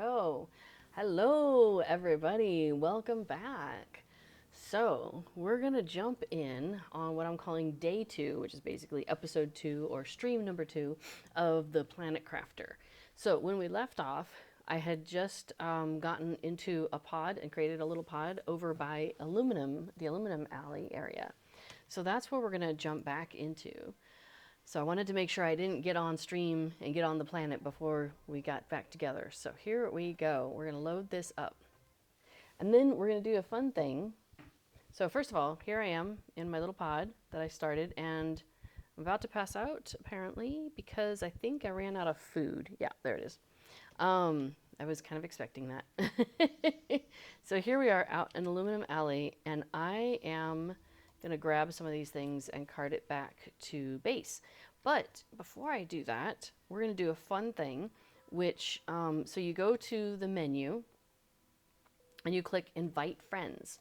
go. Hello, everybody. Welcome back. So, we're going to jump in on what I'm calling day 2, which is basically episode 2 or stream number 2 of the Planet Crafter. So, when we left off, I had just gotten into a pod and created a little pod over by the aluminum alley area. So, that's where we're going to jump back into. So I wanted to make sure I didn't get on stream and get on the planet before we got back together. So here we go. We're going to load this up. And then we're going to do a fun thing. So first of all, here I am in my little pod that I started, and I'm about to pass out, apparently, because I think I ran out of food. Yeah, there it is. I was kind of expecting that. So here we are out in Aluminum Alley, and I am going to grab some of these things and cart it back to base. But before I do that, we're going to do a fun thing, which, so you go to the menu and you click Invite Friends.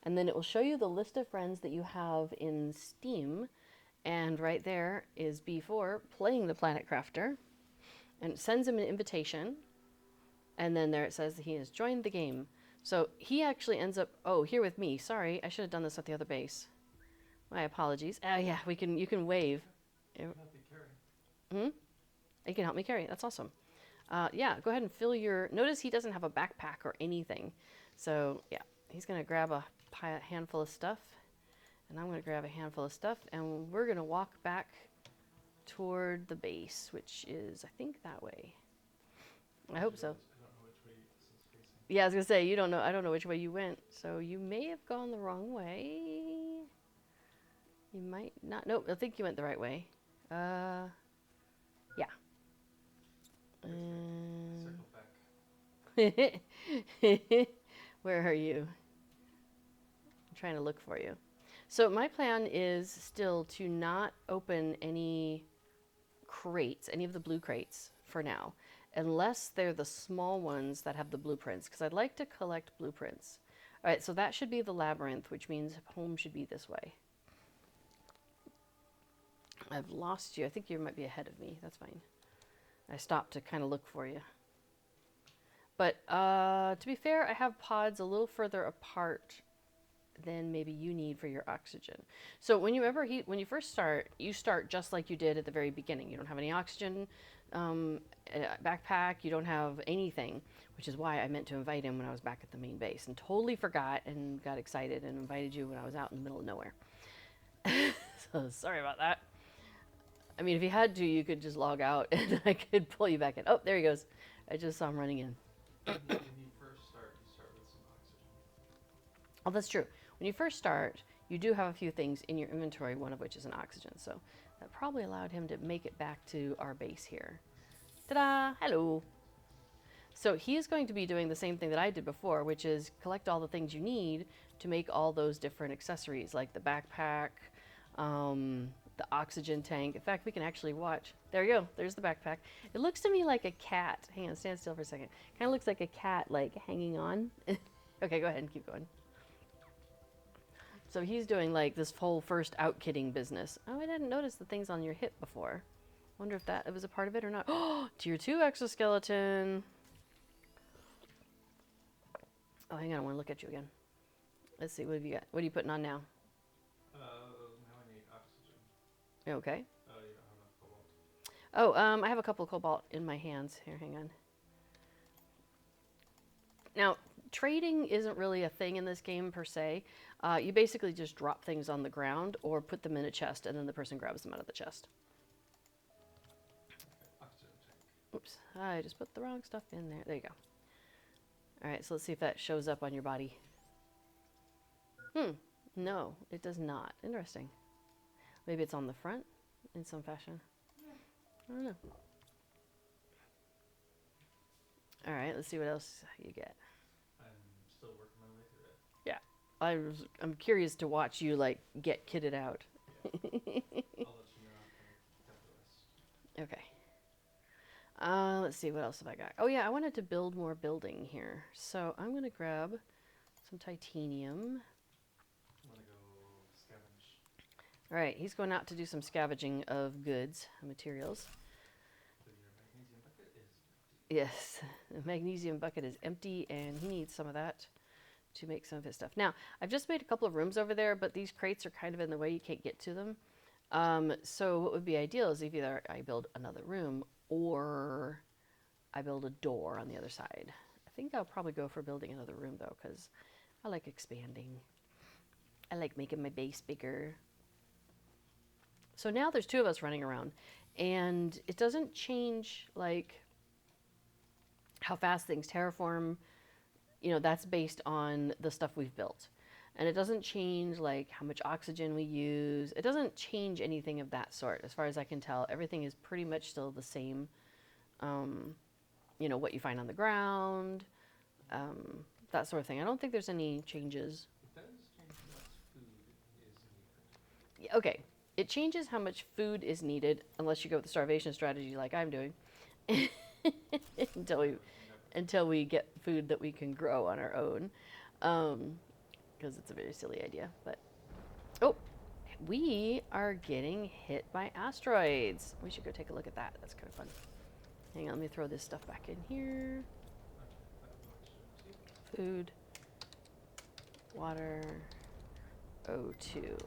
And then it will show you the list of friends that you have in Steam. And right there is B4 playing the Planet Crafter. And it sends him an invitation. And then there it says that he has joined the game. So he actually ends up, here with me. Sorry, I should have done this at the other base. My apologies. Yeah, you can wave. Help me carry. You can help me carry. That's awesome. Yeah, go ahead and fill your... Notice he doesn't have a backpack or anything. So, yeah, he's going to grab a handful of stuff. And I'm going to grab a handful of stuff. And we're going to walk back toward the base, which is, I think, that way. I hope so. I don't know which way this is facing. Yeah, I was going to say, you don't know. I don't know which way you went. So you may have gone the wrong way. You might not. Nope, I think you went the right way. Yeah. Circle back. Where are you? I'm trying to look for you. So my plan is still to not open any crates, any of the blue crates for now, unless they're the small ones that have the blueprints, because I'd like to collect blueprints. All right, so that should be the labyrinth, which means home should be this way. I've lost you. I think you might be ahead of me. That's fine. I stopped to kind of look for you. But to be fair, I have pods a little further apart than maybe you need for your oxygen. So when you first start, you start just like you did at the very beginning. You don't have any oxygen backpack. You don't have anything, which is why I meant to invite him when I was back at the main base, and totally forgot and got excited and invited you when I was out in the middle of nowhere. So sorry about that. I mean, if you had to, you could just log out and I could pull you back in. Oh, there he goes. I just saw him running in. When you first start, you start with some oxygen. Oh, that's true. When you first start, you do have a few things in your inventory, one of which is an oxygen. So that probably allowed him to make it back to our base here. Ta-da! Hello! So he is going to be doing the same thing that I did before, which is collect all the things you need to make all those different accessories, like the backpack, the oxygen tank. In fact, we can actually watch. There you go. There's the backpack. It looks to me like a cat. Hang on, stand still for a second. Kind of looks like a cat, like hanging on. Okay, go ahead and keep going. So he's doing like this whole first outkitting business. Oh, I didn't notice the things on your hip before. Wonder if that was a part of it or not. Oh, tier 2 exoskeleton. Oh, hang on. I want to look at you again. Let's see. What have you got? What are you putting on now? Now I need oxygen. Okay. Oh, you don't have enough cobalt. Oh, I have a couple of cobalt in my hands. Here, hang on. Now, trading isn't really a thing in this game per se. You basically just drop things on the ground or put them in a chest, and then the person grabs them out of the chest. Okay, oxygen tank. Oops, I just put the wrong stuff in there. There you go. All right, so let's see if that shows up on your body. No, it does not. Interesting. Maybe it's on the front in some fashion. I don't know. All right, let's see what else you get. I'm still working my way through it. Yeah, I'm curious to watch you like get kitted out. Yeah. I'll let you know after I got the rest. Okay. Let's see, what else have I got? Oh yeah, I wanted to build more building here. So I'm gonna grab some titanium. I'm gonna go scavenge. All right, he's going out to do some scavenging of goods and materials. So your magnesium bucket is empty. Yes, the magnesium bucket is empty, and he needs some of that to make some of his stuff. Now, I've just made a couple of rooms over there, but these crates are kind of in the way. You can't get to them. So what would be ideal is if either I build another room or I build a door on the other side. I think I'll probably go for building another room, though, because I like expanding. I like making my base bigger. So now there's two of us running around, and it doesn't change, like, how fast things terraform. You know, that's based on the stuff we've built. And it doesn't change, like, how much oxygen we use. It doesn't change anything of that sort. As far as I can tell, everything is pretty much still the same. You know, what you find on the ground, that sort of thing. I don't think there's any changes. It does change how much food is needed. Okay, it changes how much food is needed, unless you go with the starvation strategy like I'm doing, until we Never. until we get food that we can grow on our own, because it's a very silly idea. But oh, we are getting hit by asteroids. We should go take a look at that. That's kind of fun. Hang on, let me throw this stuff back in here. Food, water, O2.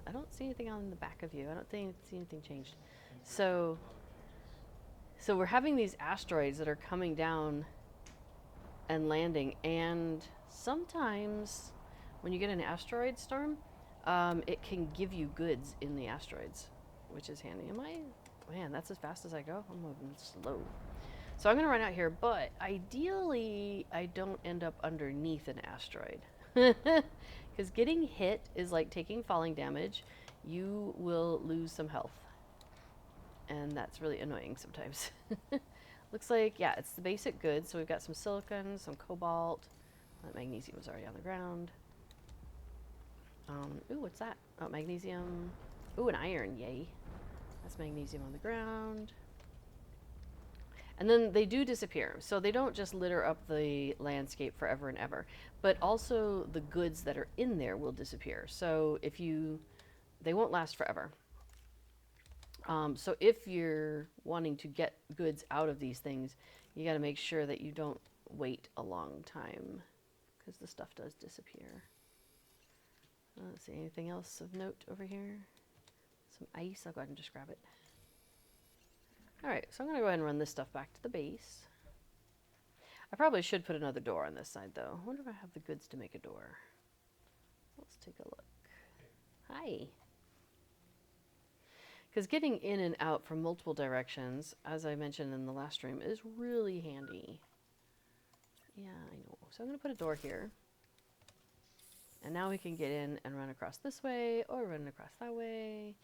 I don't see anything on the back of you. I don't see anything changed. So we're having these asteroids that are coming down and landing, and sometimes when you get an asteroid storm, it can give you goods in the asteroids, which is handy. Man, that's as fast as I go. I'm moving slow. So I'm going to run out here, but ideally I don't end up underneath an asteroid. Because getting hit is like taking falling damage. You will lose some health. And that's really annoying sometimes. Looks like, yeah, it's the basic goods. So we've got some silicon, some cobalt. That magnesium was already on the ground. Ooh, what's that? Oh, magnesium. Ooh, an iron, yay. That's magnesium on the ground. And then they do disappear. So they don't just litter up the landscape forever and ever, but also the goods that are in there will disappear. So they won't last forever. So if you're wanting to get goods out of these things, you got to make sure that you don't wait a long time, because the stuff does disappear. Let's see, anything else of note over here? Some ice. I'll go ahead and just grab it. All right, so I'm going to go ahead and run this stuff back to the base. I probably should put another door on this side, though. I wonder if I have the goods to make a door. Let's take a look. Hi. Because getting in and out from multiple directions, as I mentioned in the last stream, is really handy. Yeah, I know. So I'm going to put a door here. And now we can get in and run across this way or run across that way.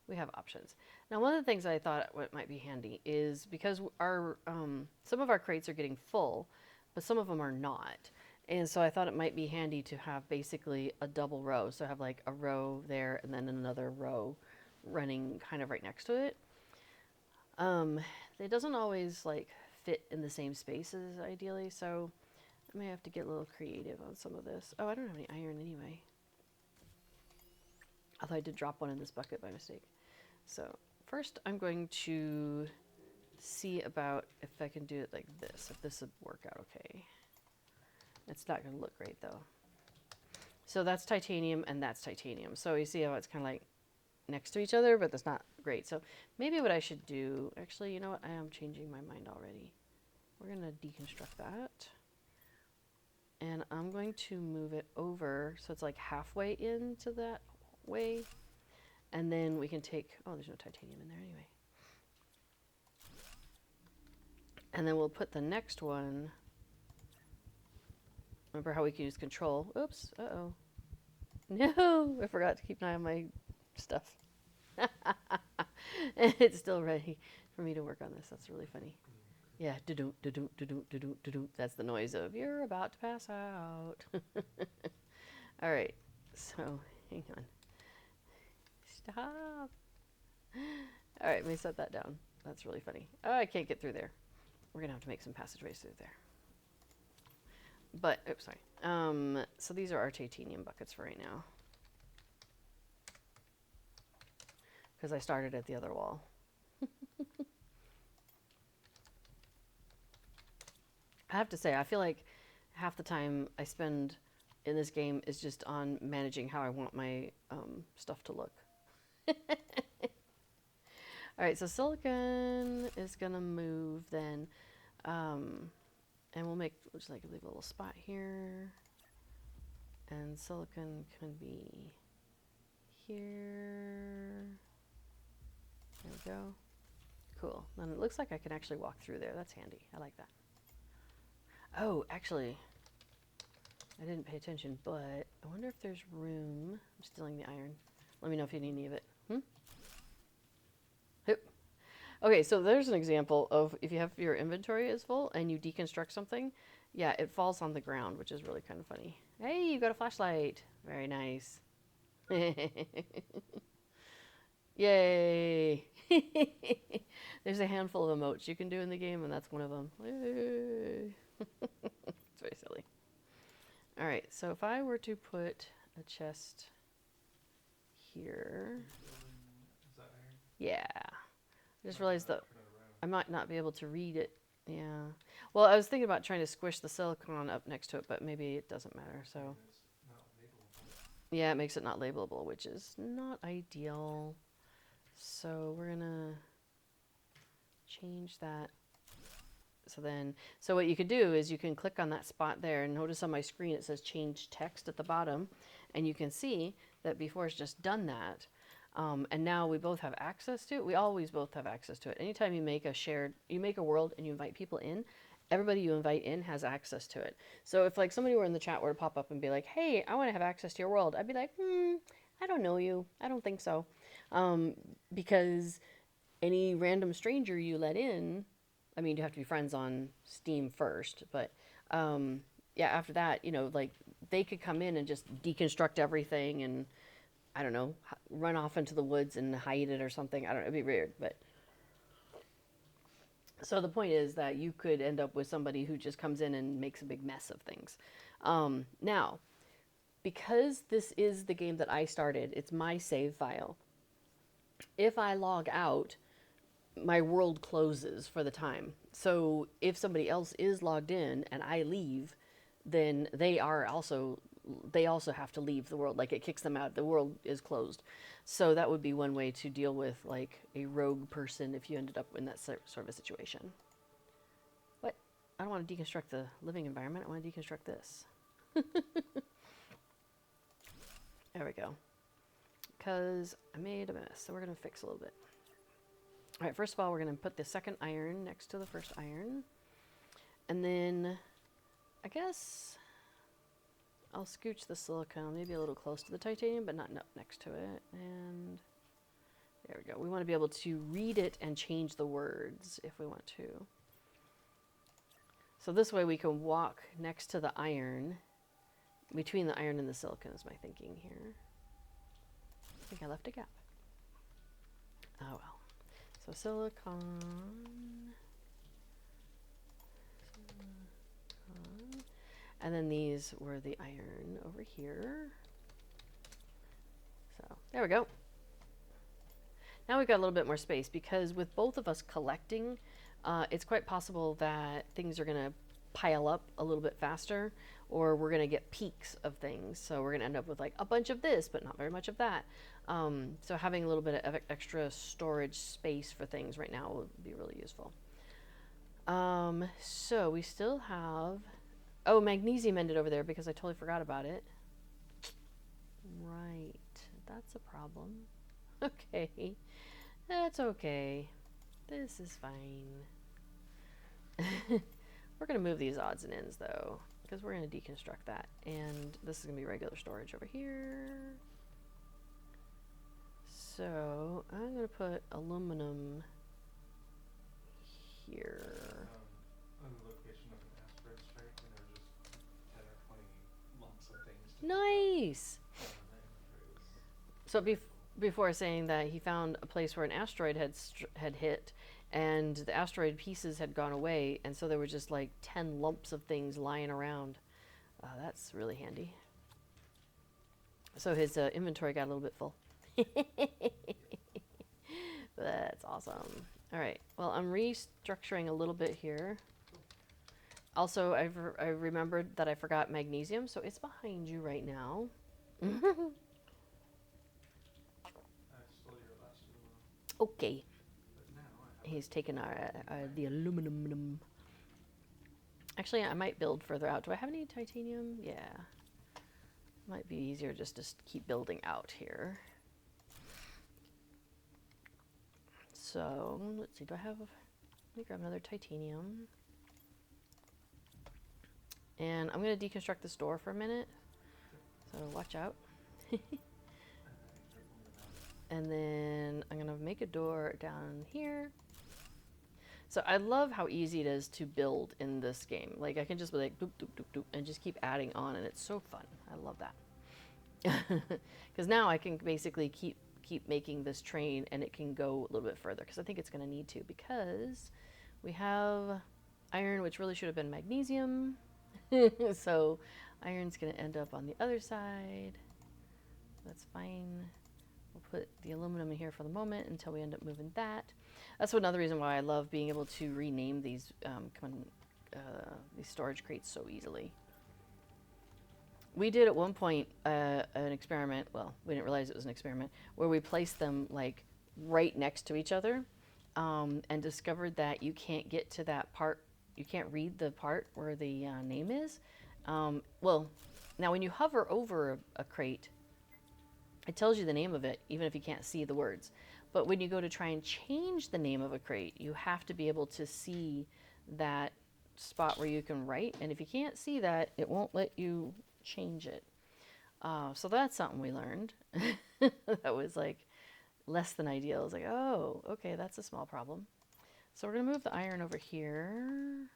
We have options. Now, one of the things I thought what might be handy is because our some of our crates are getting full, but some of them are not. And so I thought it might be handy to have basically a double row. So have like a row there and then another row running kind of right next to it. It doesn't always like fit in the same spaces ideally, so I may have to get a little creative on some of this. Oh, I don't have any iron anyway. Although I did drop one in this bucket by mistake. So first I'm going to see about if I can do it like this, if this would work out okay. It's not going to look great though. So that's titanium and that's titanium. So you see how it's kind of like next to each other, but that's not great. So maybe what I should do, actually, you know what? I am changing my mind already. We're going to deconstruct that. And I'm going to move it over so it's like halfway into that way. And then we can take, oh, there's no titanium in there anyway. And then we'll put the next one. Remember how we can use control? Oops, uh-oh. No, I forgot to keep an eye on my stuff. It's still ready for me to work on this. That's really funny. Yeah, do-do, do-do, do-do, do-do, do-do. That's the noise of you're about to pass out. All right, so hang on. Stop. All right, let me set that down. That's really funny. Oh, I can't get through there. We're gonna have to make some passageways through there. But, oops, sorry. So these are our titanium buckets for right now. Because I started at the other wall. I have to say, I feel like half the time I spend in this game is just on managing how I want my stuff to look. All right, so silicon is gonna move then, and we'll just like leave a little spot here, and silicon can be here. There we go. Cool. Then it looks like I can actually walk through there. That's handy. I like that. Oh, actually, I didn't pay attention, but I wonder if there's room. I'm stealing the iron. Let me know if you need any of it. Okay, so there's an example of if you have your inventory is full and you deconstruct something, yeah, it falls on the ground, which is really kind of funny. Hey, you got a flashlight. Very nice. Yay. There's a handful of emotes you can do in the game, and that's one of them. Yay. It's very silly. All right, so if I were to put a chest here. Is that iron? Yeah. I just realized that Turn it around. I might not be able to read it. Yeah. Well, I was thinking about trying to squish the silicon up next to it, but maybe it doesn't matter. So And it's not labelable. yeah, it makes it not labelable, which is not ideal. So we're gonna change that. So what you could do is you can click on that spot there, and notice on my screen it says change text at the bottom, and you can see that before it's just done that. And now we both have access to it. We always both have access to it. Anytime you make you make a world and you invite people in, everybody you invite in has access to it. So if like somebody were in the chat were to pop up and be like, hey, I want to have access to your world, I'd be like, I don't know you. I don't think so. Because any random stranger you let in, I mean, you have to be friends on Steam first, but yeah, after that, like they could come in and just deconstruct everything and I don't know, run off into the woods and hide it or something. I don't know, it'd be weird, but so the point is that you could end up with somebody who just comes in and makes a big mess of things. Now, because this is the game that I started, it's my save file. If I log out, my world closes for the time. So if somebody else is logged in and I leave, then they also have to leave the world. Like it kicks them out. The world is closed. So that would be one way to deal with like a rogue person if you ended up in that sort of a situation. What? I don't want to deconstruct the living environment. I want to deconstruct this. There we go. Because I made a mess. So we're going to fix a little bit. All right, first of all, we're going to put the second iron next to the first iron. And then I guess I'll scooch the silicone maybe a little close to the titanium, but not next to it. And there we go. We want to be able to read it and change the words if we want to. So this way we can walk next to the iron, between the iron and the silicon is my thinking here. I think I left a gap. Oh well. So silicon. And then these were the iron over here. So there we go. Now we've got a little bit more space because with both of us collecting, it's quite possible that things are going to pile up a little bit faster, or we're going to get peaks of things. So we're going to end up with like a bunch of this, but not very much of that. So having a little bit of extra storage space for things right now would be really useful. So we still have, oh, magnesium ended over there because I totally forgot about it. Right, that's a problem. Okay, that's okay. This is fine. We're going to move these odds and ends though, because we're going to deconstruct that. And this is going to be regular storage over here. So I'm going to put aluminum here. On the location of an asteroid strike, and there were just 10 or 20 lumps of things. Nice! To So before saying that he found a place where an asteroid had hit, and the asteroid pieces had gone away, and so there were just like 10 lumps of things lying around. That's really handy. So his inventory got a little bit full. That's awesome. All right. Well, I'm restructuring a little bit here. Also, I remembered that I forgot magnesium, so it's behind you right now. I stole your last aluminum, Okay. but now I have He's a taken gold the aluminum. Actually, I might build further out. Do I have any titanium? Yeah. Might be easier just to keep building out here. So, let's see. Do I have... Let me grab another titanium. And I'm going to deconstruct this door for a minute. So, watch out. And then I'm going to make a door down here. So I love how easy it is to build in this game. Like, I can just be like, doop, doop, doop, doop, and just keep adding on, and it's so fun. I love that. Because now I can basically keep making this train, and it can go a little bit further, because I think it's going to need to, because we have iron, which really should have been magnesium. So iron's going to end up on the other side. That's fine. We'll put the aluminum in here for the moment until we end up moving that. That's another reason why I love being able to rename these storage crates so easily. We did at one point an experiment. Well, we didn't realize it was an experiment where we placed them like right next to each other, and discovered that you can't get to that part. You can't read the part where the name is. Well, now when you hover over a crate, it tells you the name of it, even if you can't see the words. But when you go to try and change the name of a crate, you have to be able to see that spot where you can write. And if you can't see that, it won't let you change it. So that's something we learned. That was like less than ideal. I was like, oh, okay, that's a small problem. So we're going to move the iron over here.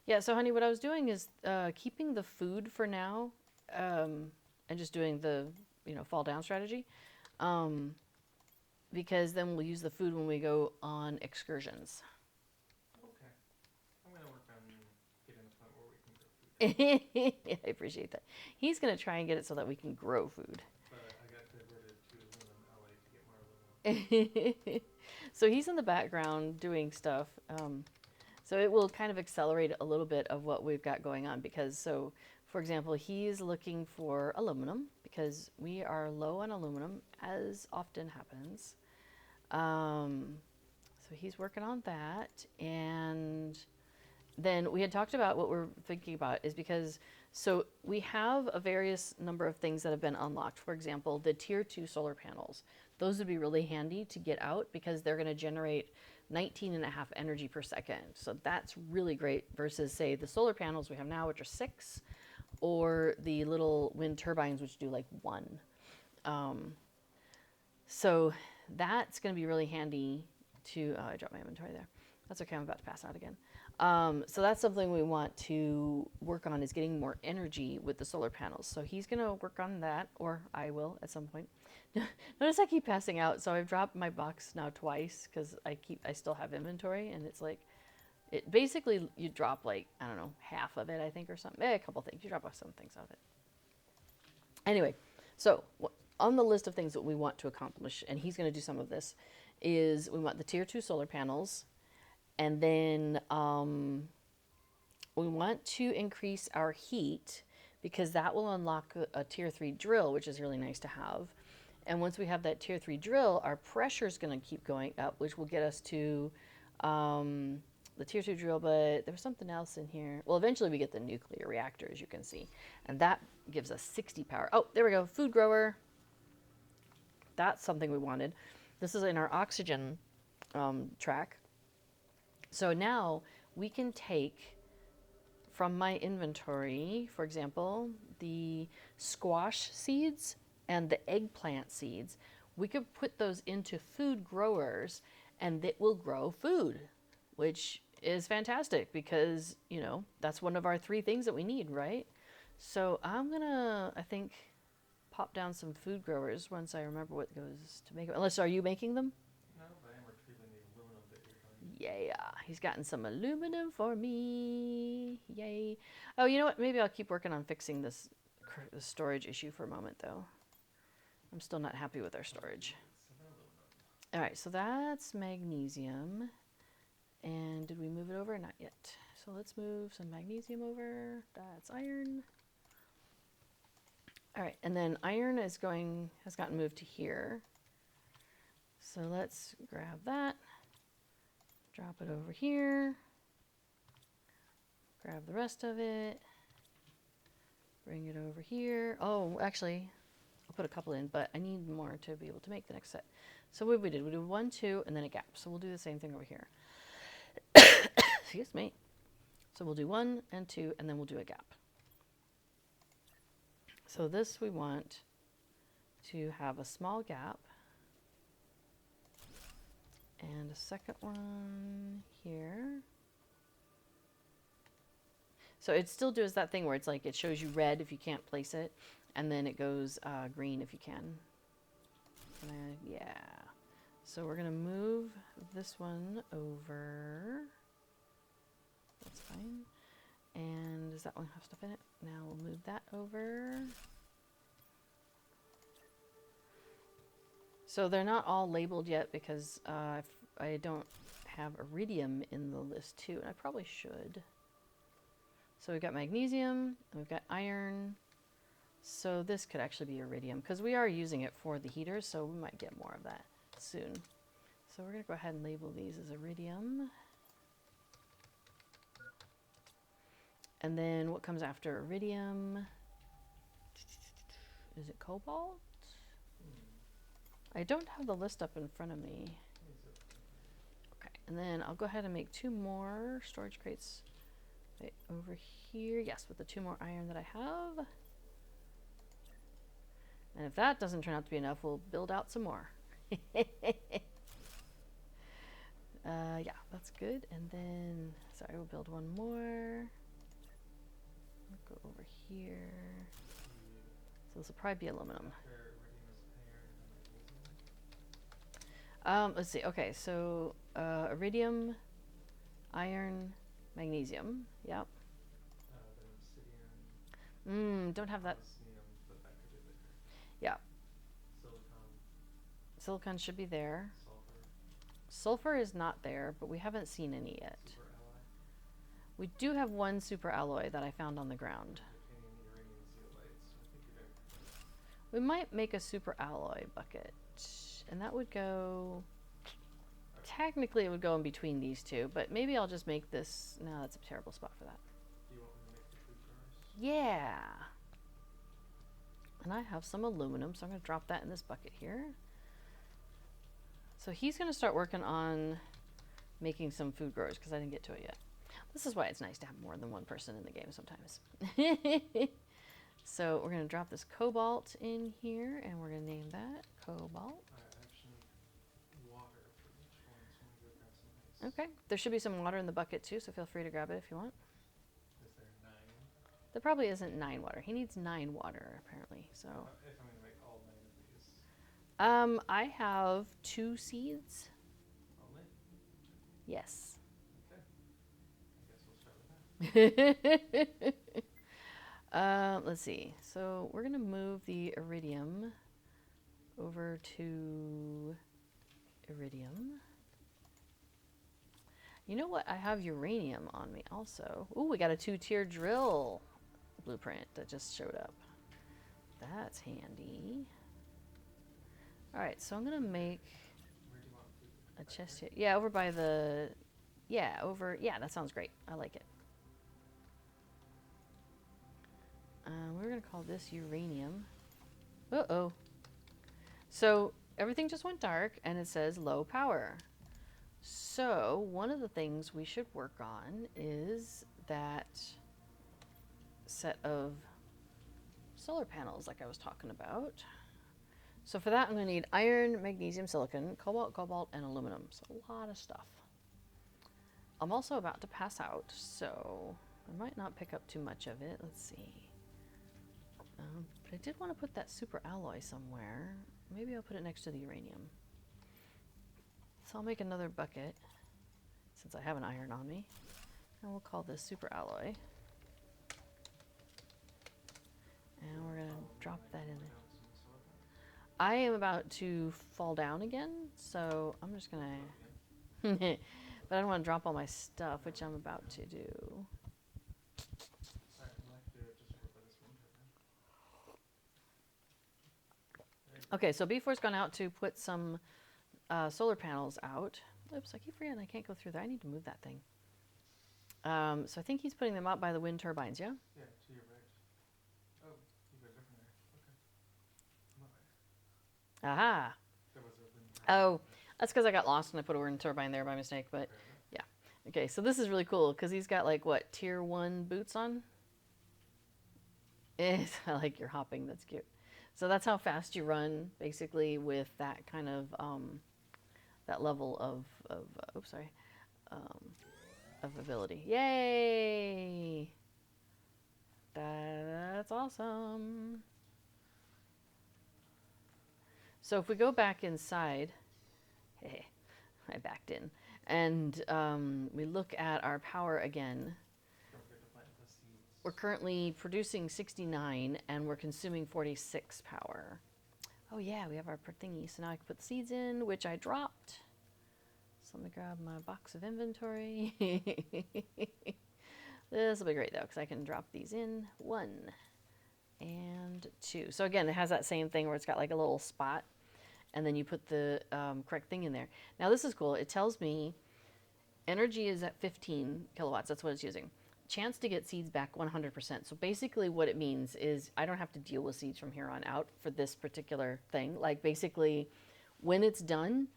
Yeah, so honey, what I was doing is keeping the food for now, and just doing the fall down strategy, because then we'll use the food when we go on excursions. Okay. I'm going to work on getting the point where we can grow food. I appreciate that. He's going to try and get it so that we can grow food. But I got diverted to aluminum LA to get more aluminum. So he's in the background doing stuff. So it will kind of accelerate a little bit of what we've got going on, because so, for example, he's looking for aluminum because we are low on aluminum, as often happens. So he's working on that. And then we had talked about what we're thinking about is because, so we have a various number of things that have been unlocked. For example, the tier 2 solar panels. Those would be really handy to get out because they're going to generate 19.5 energy per second. So that's really great versus, say, the solar panels we have now, which are 6, or the little wind turbines, which do like 1. So that's going to be really handy to, I dropped my inventory there. That's okay, I'm about to pass out again. So that's something we want to work on, is getting more energy with the solar panels. So he's going to work on that, or I will at some point. Notice I keep passing out, so I've dropped my box now twice because I still have inventory, and it's like, it basically, you drop like, I don't know, half of it, I think, or something. A couple things. You drop off some things out of it. Anyway, so on the list of things that we want to accomplish, and he's going to do some of this, is we want the tier 2 solar panels, and then we want to increase our heat because that will unlock a tier 3 drill, which is really nice to have. And once we have that tier 3 drill, our pressure is going to keep going up, which will get us to the tier 2 drill. But there was something else in here. Well, eventually we get the nuclear reactor, as you can see. And that gives us 60 power. Oh, there we go. Food grower. That's something we wanted. This is in our oxygen track. So now we can take from my inventory, for example, the squash seeds and the eggplant seeds. We could put those into food growers and it will grow food, which is fantastic because, that's one of our 3 things that we need, right? So I'm gonna, I think, pop down some food growers once I remember what goes to make it. Unless, are you making them? No, but I am retrieving the aluminum that you're telling me. Yeah, he's gotten some aluminum for me. Yay. Oh, you know what? Maybe I'll keep working on fixing this storage issue for a moment, though. I'm still not happy with our storage. Some aluminum. All right, so that's magnesium. And did we move it over? Not yet. So let's move some magnesium over. That's iron. All right, and then iron has gotten moved to here. So let's grab that, drop it over here, grab the rest of it, bring it over here. Oh, actually, I'll put a couple in, but I need more to be able to make the next set. So what we did 1, 2, and then a gap. So we'll do the same thing over here. Excuse me. So we'll do 1 and 2, and then we'll do a gap. So this we want to have a small gap. And a second one here. So it still does that thing where it's like it shows you red if you can't place it, and then it goes green if you can. Yeah. So we're gonna move this one over. That's fine. And does that one have stuff in it? Now we'll move that over. So they're not all labeled yet because I don't have iridium in the list too, and I probably should. So we've got magnesium, and we've got iron. So this could actually be iridium because we are using it for the heaters, so we might get more of that soon. So we're gonna go ahead and label these as iridium. And then what comes after iridium? Is it cobalt? I don't have the list up in front of me. Okay, and then I'll go ahead and make 2 more storage crates right over here. Yes, with the 2 more iron that I have. And if that doesn't turn out to be enough, we'll build out some more. Yeah, that's good. And then, sorry, we'll build 1 more. I'll go over here. So this will probably be aluminum. Let's see. Okay, so iridium, iron, magnesium. Yep. Don't have that. But that could be later. Yeah. Silicon. Silicon should be there. Sulfur. Sulfur is not there, but we haven't seen any yet. Super alloy. We do have 1 super alloy that I found on the ground. Titanium, uranium, zeolite. So I think you're doing. We might make a super alloy bucket. And that would go, technically it would go in between these 2, but maybe I'll just make this, no, that's a terrible spot for that. Do you want me to make the food drawers? Yeah. And I have some aluminum, so I'm gonna drop that in this bucket here. So he's gonna start working on making some food growers because I didn't get to it yet. This is why it's nice to have more than 1 person in the game sometimes. So we're gonna drop this cobalt in here and we're gonna name that cobalt. I actually need water for each one, so I'm gonna go grab some ice. Okay, there should be some water in the bucket too, so feel free to grab it if you want. Is there 9? There probably isn't 9 water. He needs 9 water apparently, so. If I'm gonna make all 9 of these. I have 2 seeds. Only? Yes. Okay. I guess we'll start with that. Let's see. So we're gonna move the iridium over to iridium. You know what? I have uranium on me also. Ooh, we got a 2-tier drill blueprint that just showed up. That's handy. All right, so I'm gonna make Where do you want food? a chest here. Yeah, over by the, yeah, that sounds great. I like it. We're gonna call this uranium. Uh-oh. So everything just went dark and it says low power. So one of the things we should work on is that set of solar panels like I was talking about. So for that I'm gonna need iron, magnesium, silicon, cobalt, and aluminum. So a lot of stuff. I'm also about to pass out, so I might not pick up too much of it. Let's see. But I did want to put that super alloy somewhere. Maybe I'll put it next to the uranium. So I'll make another bucket since I have an iron on me. And we'll call this super alloy. And we're going to drop that in there. I am about to fall down again, so I'm just gonna. But I don't want to drop all my stuff, which I'm about to do. Alright, well, I can do it just over by this wind turbine. There you go. Okay, so B4's gone out to put some solar panels out. Oops, I keep forgetting I can't go through there. I need to move that thing. So I think he's putting them out by the wind turbines, yeah? Yeah, to your right. Oh, you guys are from there. Okay. My bad. Aha! There was a wind turbine. Oh, that's because I got lost and I put a wind turbine there by mistake, but Fair enough. okay, so this is really cool because he's got like what, tier 1 boots on? I like your hopping, that's cute. So that's how fast you run, basically, with that kind of, that level oops, sorry, of ability. Yay! That's awesome. So if we go back inside, hey, I backed in, and we look at our power again. Don't forget to plant the seeds. We're currently producing 69 and we're consuming 46 power. Oh yeah, we have our thingy. So now I can put the seeds in, which I dropped. So let me grab my box of inventory. This will be great though, because I can drop these in. 1 and 2. So again, it has that same thing where it's got like a little spot, and then you put the correct thing in there. Now this is cool. It tells me energy is at 15 kilowatts. That's what it's using. Chance to get seeds back 100%. So basically what it means is I don't have to deal with seeds from here on out for this particular thing. Like basically when it's done,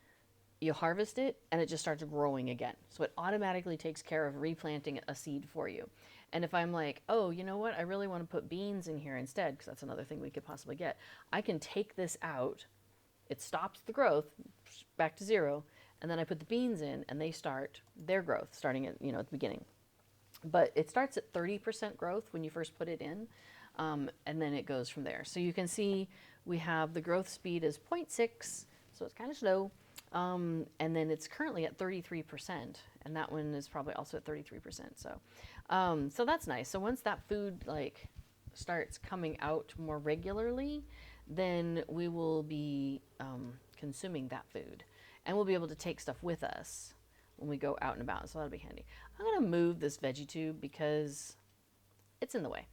you harvest it and it just starts growing again. So it automatically takes care of replanting a seed for you. And if I'm like, oh, you know what? I really want to put beans in here instead, because that's another thing we could possibly get. I can take this out. It stops the growth back to 0. And then I put the beans in and they start their growth starting at, at the beginning. But it starts at 30% growth when you first put it in, and then it goes from there. So you can see we have the growth speed is 0.6, so it's kind of slow, and then it's currently at 33%, and that one is probably also at 33%. So that's nice. So once that food like starts coming out more regularly, then we will be consuming that food, and we'll be able to take stuff with us when we go out and about, so that'll be handy. I'm gonna move this veggie tube because it's in the way.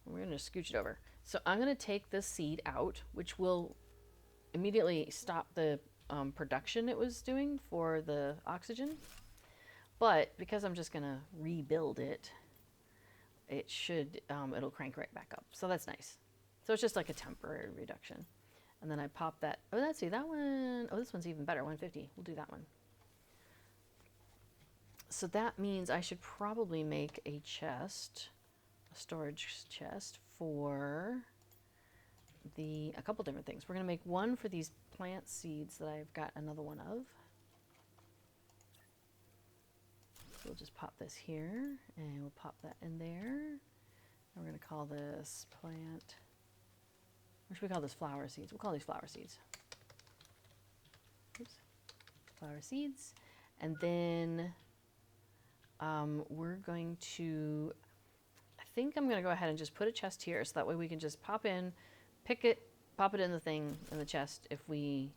We're gonna scooch it over. So I'm gonna take this seed out, which will immediately stop the production it was doing for the oxygen. But because I'm just gonna rebuild it, it should, it'll crank right back up. So that's nice. So it's just like a temporary reduction. And then I pop that, oh, let's see, that one, oh, this one's even better, 150. We'll do that one. So that means I should probably make a chest, a storage chest for a couple different things. We're going to make one for these plant seeds that I've got another one of. So we'll just pop this here and we'll pop that in there. And we're going to call this plant, or should we call this flower seeds? We'll call these flower seeds. Oops. Flower seeds. And then we're going to, I think I'm going to go ahead and just put a chest here so that way we can just pop in, pick it, pop it in the thing, in the chest if we're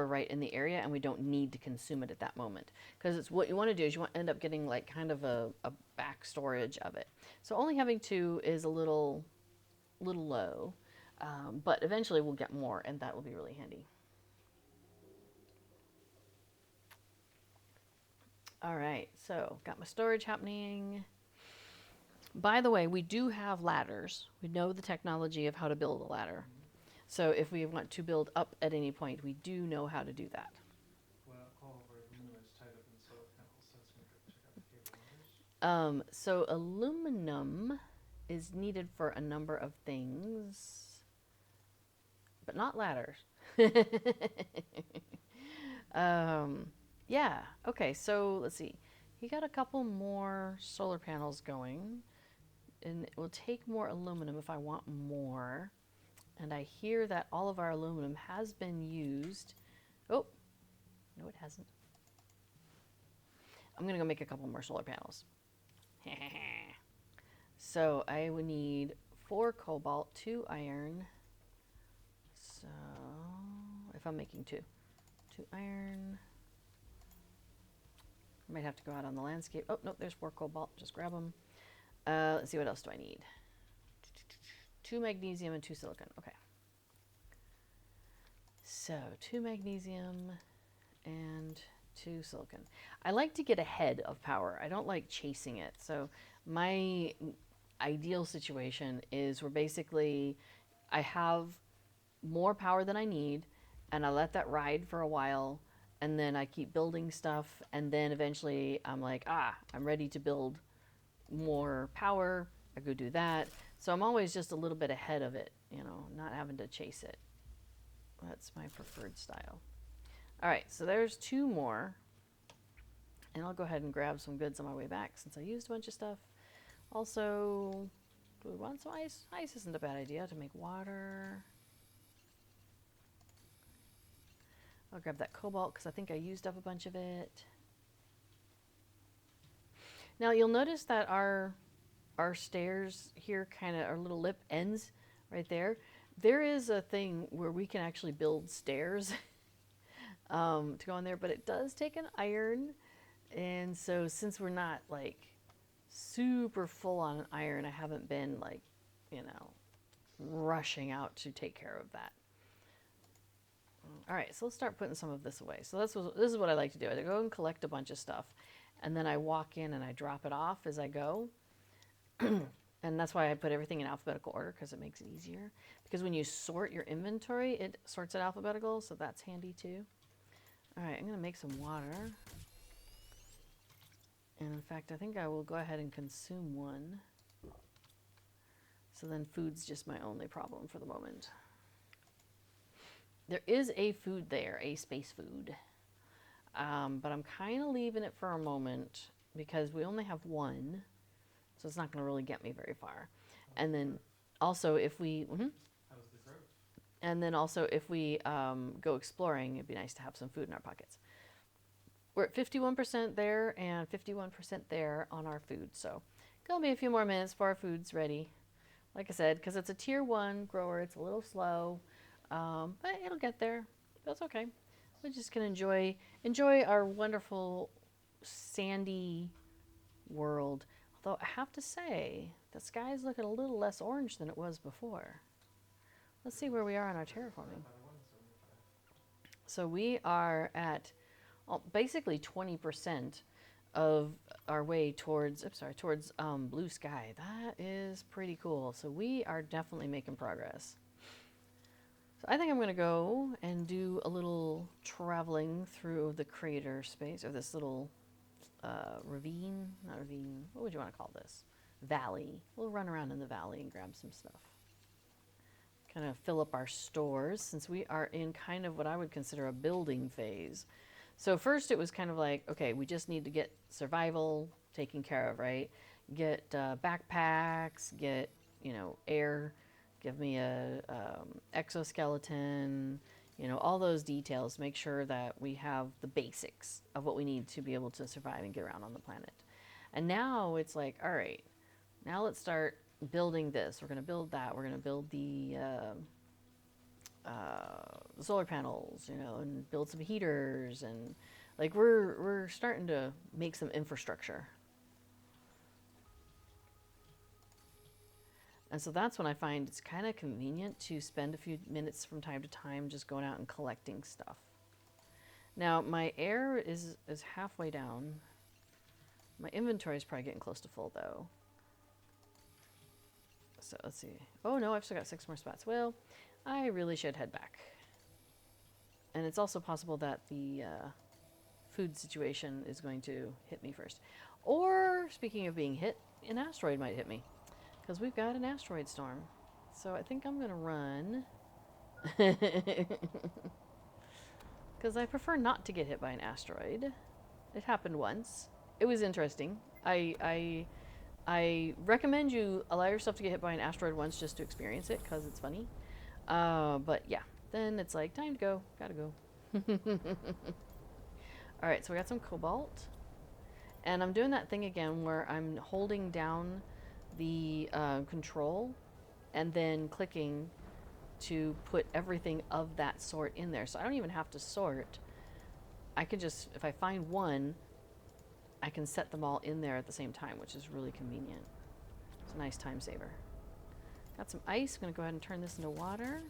right in the area and we don't need to consume it at that moment. Because it's what you want to do is you want to end up getting like kind of a back storage of it. So only having 2 is a little low, but eventually we'll get more and that will be really handy. All right, so got my storage happening. By the way, we do have ladders. We know the technology of how to build a ladder. So if we want to build up at any point, we do know how to do that. Well, all of our aluminum is tied up in solar panels, so it's going to check out the cable wires. So aluminum is needed for a number of things, but not ladders. Yeah, okay, so let's see. He got a couple more solar panels going, and it will take more aluminum if I want more. And I hear that all of our aluminum has been used. Oh, no it hasn't. I'm gonna go make a couple more solar panels. So I would need 4 cobalt, 2 iron. So, if I'm making 2. 2 iron. I might have to go out on the landscape. Oh, no, there's 4 cobalt. Just grab them. Let's see, what else do I need? 2 magnesium and 2 silicon. Okay. So, 2 magnesium and 2 silicon. I like to get ahead of power. I don't like chasing it. So, my ideal situation is where basically I have more power than I need, and I let that ride for a while, and then I keep building stuff, and then eventually I'm like, I'm ready to build more power. I go do that. So I'm always just a little bit ahead of it, you know, not having to chase it. That's my preferred style. All right, so there's 2 more, and I'll go ahead and grab some goods on my way back since I used a bunch of stuff. Also, do we want some ice? Ice isn't a bad idea to make water. I'll grab that cobalt because I think I used up a bunch of it. Now you'll notice that our stairs here, kind of our little lip ends right there. There is a thing where we can actually build stairs to go on there, but it does take an iron. And so since we're not like super full on iron, I haven't been like, you know, rushing out to take care of that. All right, so let's start putting some of this away. So this is what I like to do. I go and collect a bunch of stuff, and then I walk in and I drop it off as I go. And that's why I put everything in alphabetical order, because it makes it easier. Because when you sort your inventory, it sorts it alphabetical, so that's handy too. All right, I'm going to make some water. And in fact, I think I will go ahead and consume one. So then food's just my only problem for the moment. There is a food there, a space food. But I'm kind of leaving it for a moment because we only have 1. So it's not going to really get me very far. And then also if we... How's the growth? And then also if we go exploring, it'd be nice to have some food in our pockets. We're at 51% there and 51% there on our food. So gonna be a few more minutes before our food's ready. Like I said, because it's a tier 1 grower, it's a little slow. But it'll get there. That's okay. We just can enjoy our wonderful sandy world. Although I have to say, the sky's looking a little less orange than it was before. Let's see where we are on our terraforming. So we are at basically 20% of our way towards blue sky. That is pretty cool. So we are definitely making progress. So I think I'm going to go and do a little traveling through the crater space, or this little ravine, not ravine, what would you want to call this? Valley. We'll run around in the valley and grab some stuff. Kind of fill up our stores since we are in kind of what I would consider a building phase. So first it was kind of like, okay, we just need to get survival taken care of, right? Get backpacks, get, you know, air, give me a exoskeleton, you know, all those details. Make sure that we have the basics of what we need to be able to survive and get around on the planet. And now it's like, all right, now let's start building this. We're going to build that. We're going to build the solar panels, you know, and build some heaters, and like we're starting to make some infrastructure. And so that's when I find it's kind of convenient to spend a few minutes from time to time just going out and collecting stuff. Now my air is halfway down. My inventory is probably getting close to full though. So let's see. Oh no, I've still got 6 more spots. Well, I really should head back. And it's also possible that the food situation is going to hit me first. Or, speaking of being hit, an asteroid might hit me. Because we've got an asteroid storm. So I think I'm going to run. Because I prefer not to get hit by an asteroid. It happened once. It was interesting. I recommend you allow yourself to get hit by an asteroid once just to experience it, because it's funny. But yeah, then it's like, time to go. Gotta go. Alright, so we got some cobalt. And I'm doing that thing again where I'm holding down the control and then clicking to put everything of that sort in there. So I don't even have to sort. I can just, if I find one, I can set them all in there at the same time, which is really convenient. It's a nice time saver. Got some ice. I'm going to go ahead and turn this into water.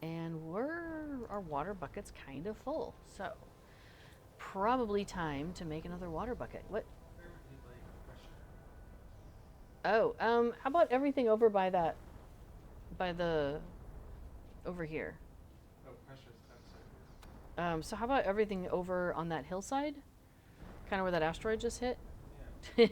And our water bucket's kind of full. So probably time to make another water bucket. What? Where would you like pressure? Oh, how about everything over by that, over here? Oh, pressure's outside. So how about everything over on that hillside? Kind of where that asteroid just hit? Yeah.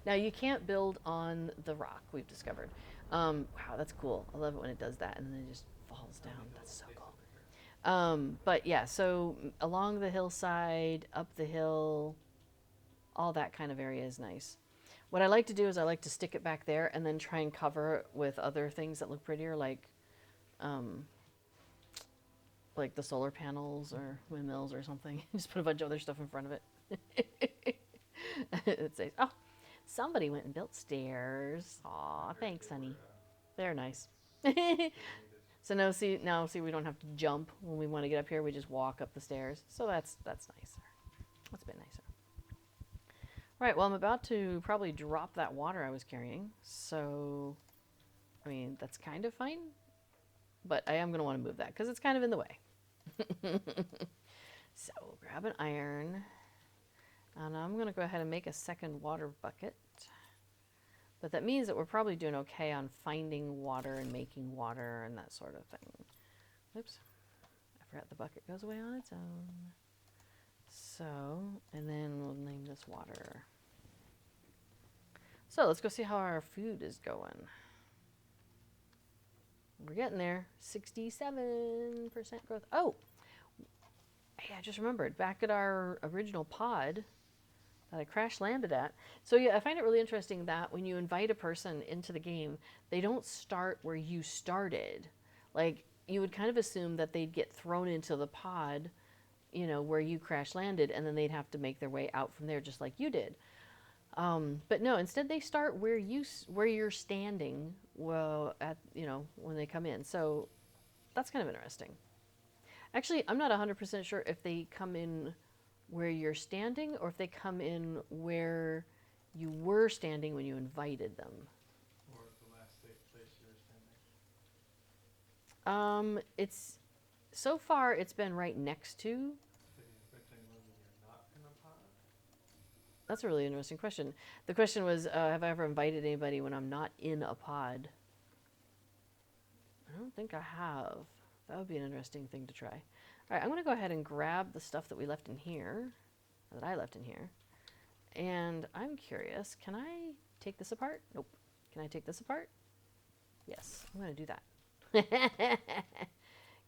Now you can't build on the rock, we've discovered. Wow, that's cool. I love it when it does that and then it just falls down. That's so cool. But yeah, so along the hillside, up the hill, all that kind of area is nice. What I like to do is I like to stick it back there and then try and cover it with other things that look prettier, like the solar panels or windmills or something. Just put a bunch of other stuff in front of it. It says, oh, somebody went and built stairs. Aw, thanks, honey. They're nice. So now see, we don't have to jump when we want to get up here. We just walk up the stairs. So that's nicer. That's a bit nicer. Right, well, I'm about to probably drop that water I was carrying. So, I mean, that's kind of fine. But I am going to want to move that because it's kind of in the way. So, grab an iron. And I'm going to go ahead and make a second water bucket. But that means that we're probably doing okay on finding water and making water and that sort of thing. Oops. I forgot the bucket goes away on its own. So, and then we'll name this water. So let's go see how our food is going. We're getting there. 67% growth. Oh! Hey, I just remembered. Back at our original pod that I crash landed at. So yeah, I find it really interesting that when you invite a person into the game, they don't start where you started. Like, you would kind of assume that they'd get thrown into the pod, you know, where you crash landed, and then they'd have to make their way out from there just like you did. But no, instead they start where you're standing, well, at, you know, when they come in. So that's kind of interesting. Actually, I'm not 100% sure if they come in where you're standing or if they come in where you were standing when you invited them. Or the last place you were standing. It's so far it's been right next to. Did you invite anyone when you're not in a pod? That's a really interesting question. The question was, have I ever invited anybody when I'm not in a pod? I don't think I have. That would be an interesting thing to try. All right, I'm going to go ahead and grab the stuff that we left in here, or that I left in here. And I'm curious, can I take this apart? Nope. Can I take this apart? Yes, I'm going to do that.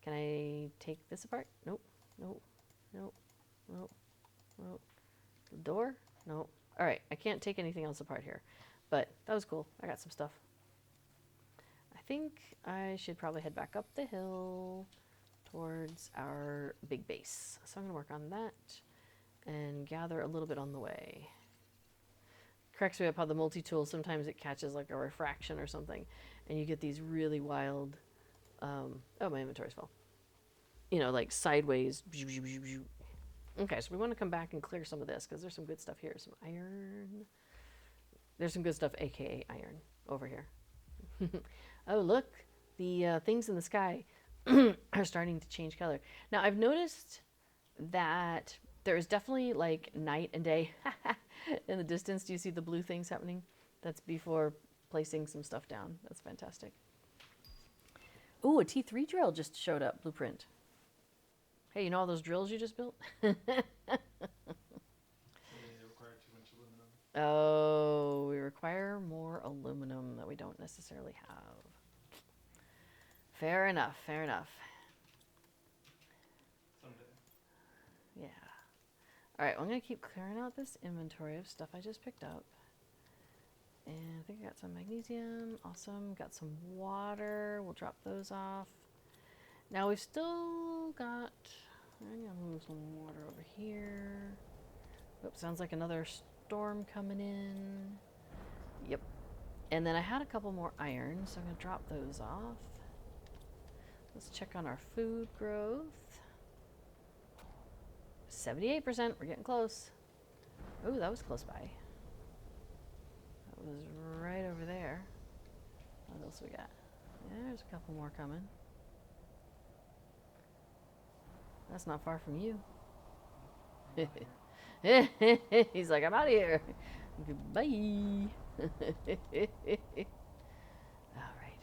Can I take this apart? Nope. Nope. Nope. Nope. Nope. The door? Nope. All right, I can't take anything else apart here. But that was cool. I got some stuff. I think I should probably head back up the hill towards our big base. So I'm going to work on that and gather a little bit on the way. Cracks me up how the multi-tool, sometimes it catches like a refraction or something, and you get these really wild, oh, my inventory's full. You know, like sideways. Okay, so we want to come back and clear some of this because there's some good stuff here. Some iron. There's some good stuff, aka iron, over here. Oh, look, the things in the sky are starting to change color. Now, I've noticed that there is definitely like night and day in the distance. Do you see the blue things happening? That's before placing some stuff down. That's fantastic. Ooh, a T3 drill just showed up, blueprint. Hey, you know all those drills you just built? They require too much aluminum. Oh, we require more aluminum that we don't necessarily have. Fair enough, fair enough. Someday. Yeah. All right, well, I'm going to keep clearing out this inventory of stuff I just picked up. And I think I got some magnesium. Awesome. Got some water. We'll drop those off. Now we've still got... I'm going to move some water over here. Oops, sounds like another storm coming in. Yep. And then I had a couple more iron, so I'm going to drop those off. Let's check on our food growth. 78%. We're getting close. Oh, that was close by. That was right over there. What else we got? Yeah, there's a couple more coming. That's not far from you. He's like, I'm out of here. Goodbye. All right.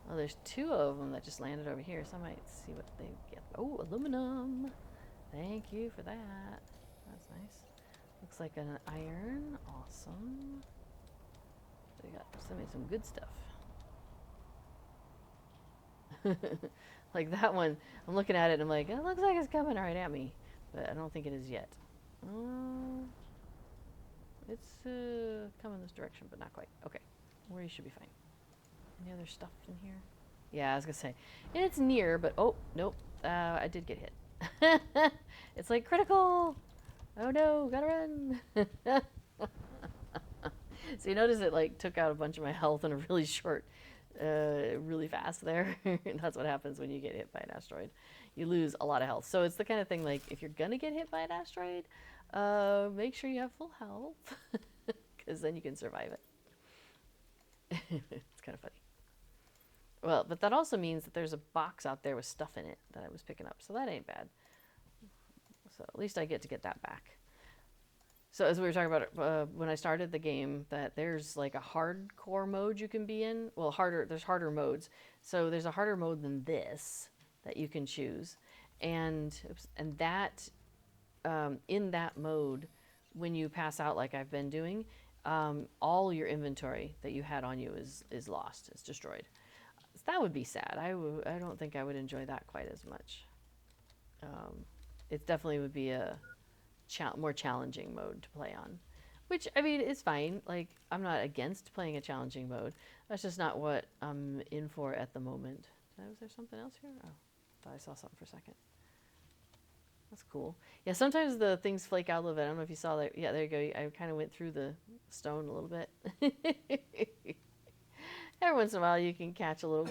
Well, there's 2 of them that just landed over here, so I might see what they get. Oh, aluminum. Thank you for that. That's nice. Looks like an iron. Awesome. They got some good stuff. Like that one, I'm looking at it and I'm like, it looks like it's coming right at me, but I don't think it is yet. It's coming this direction, but not quite. Okay, where you should be fine. Any other stuff in here? Yeah, I was gonna say, it's near, but oh, nope, I did get hit. It's like critical. Oh no, gotta run. So you notice it like took out a bunch of my health in a really short, really fast there. That's what happens when you get hit by an asteroid. You lose a lot of health. So it's the kind of thing like if you're gonna get hit by an asteroid, make sure you have full health, because then you can survive it. It's kind of funny. Well, but that also means that there's a box out there with stuff in it that I was picking up, so that ain't bad. So at least I get to get that back. So as we were talking about when I started the game, that there's like a hardcore mode you can be in. Well, there's harder modes. So there's a harder mode than this that you can choose, and that in that mode, when you pass out like I've been doing, all your inventory that you had on you is lost. It's destroyed. So that would be sad. I don't think I would enjoy that quite as much. It definitely would be a more challenging mode to play on, which I mean is fine. Like I'm not against playing a challenging mode. That's just not what I'm in for at the moment. Was there something else here? Oh, thought I saw something for a second. That's cool. Yeah, sometimes the things flake out a little bit. I don't know if you saw that. Yeah, there you go. I kind of went through the stone a little bit. Every once in a while you can catch a little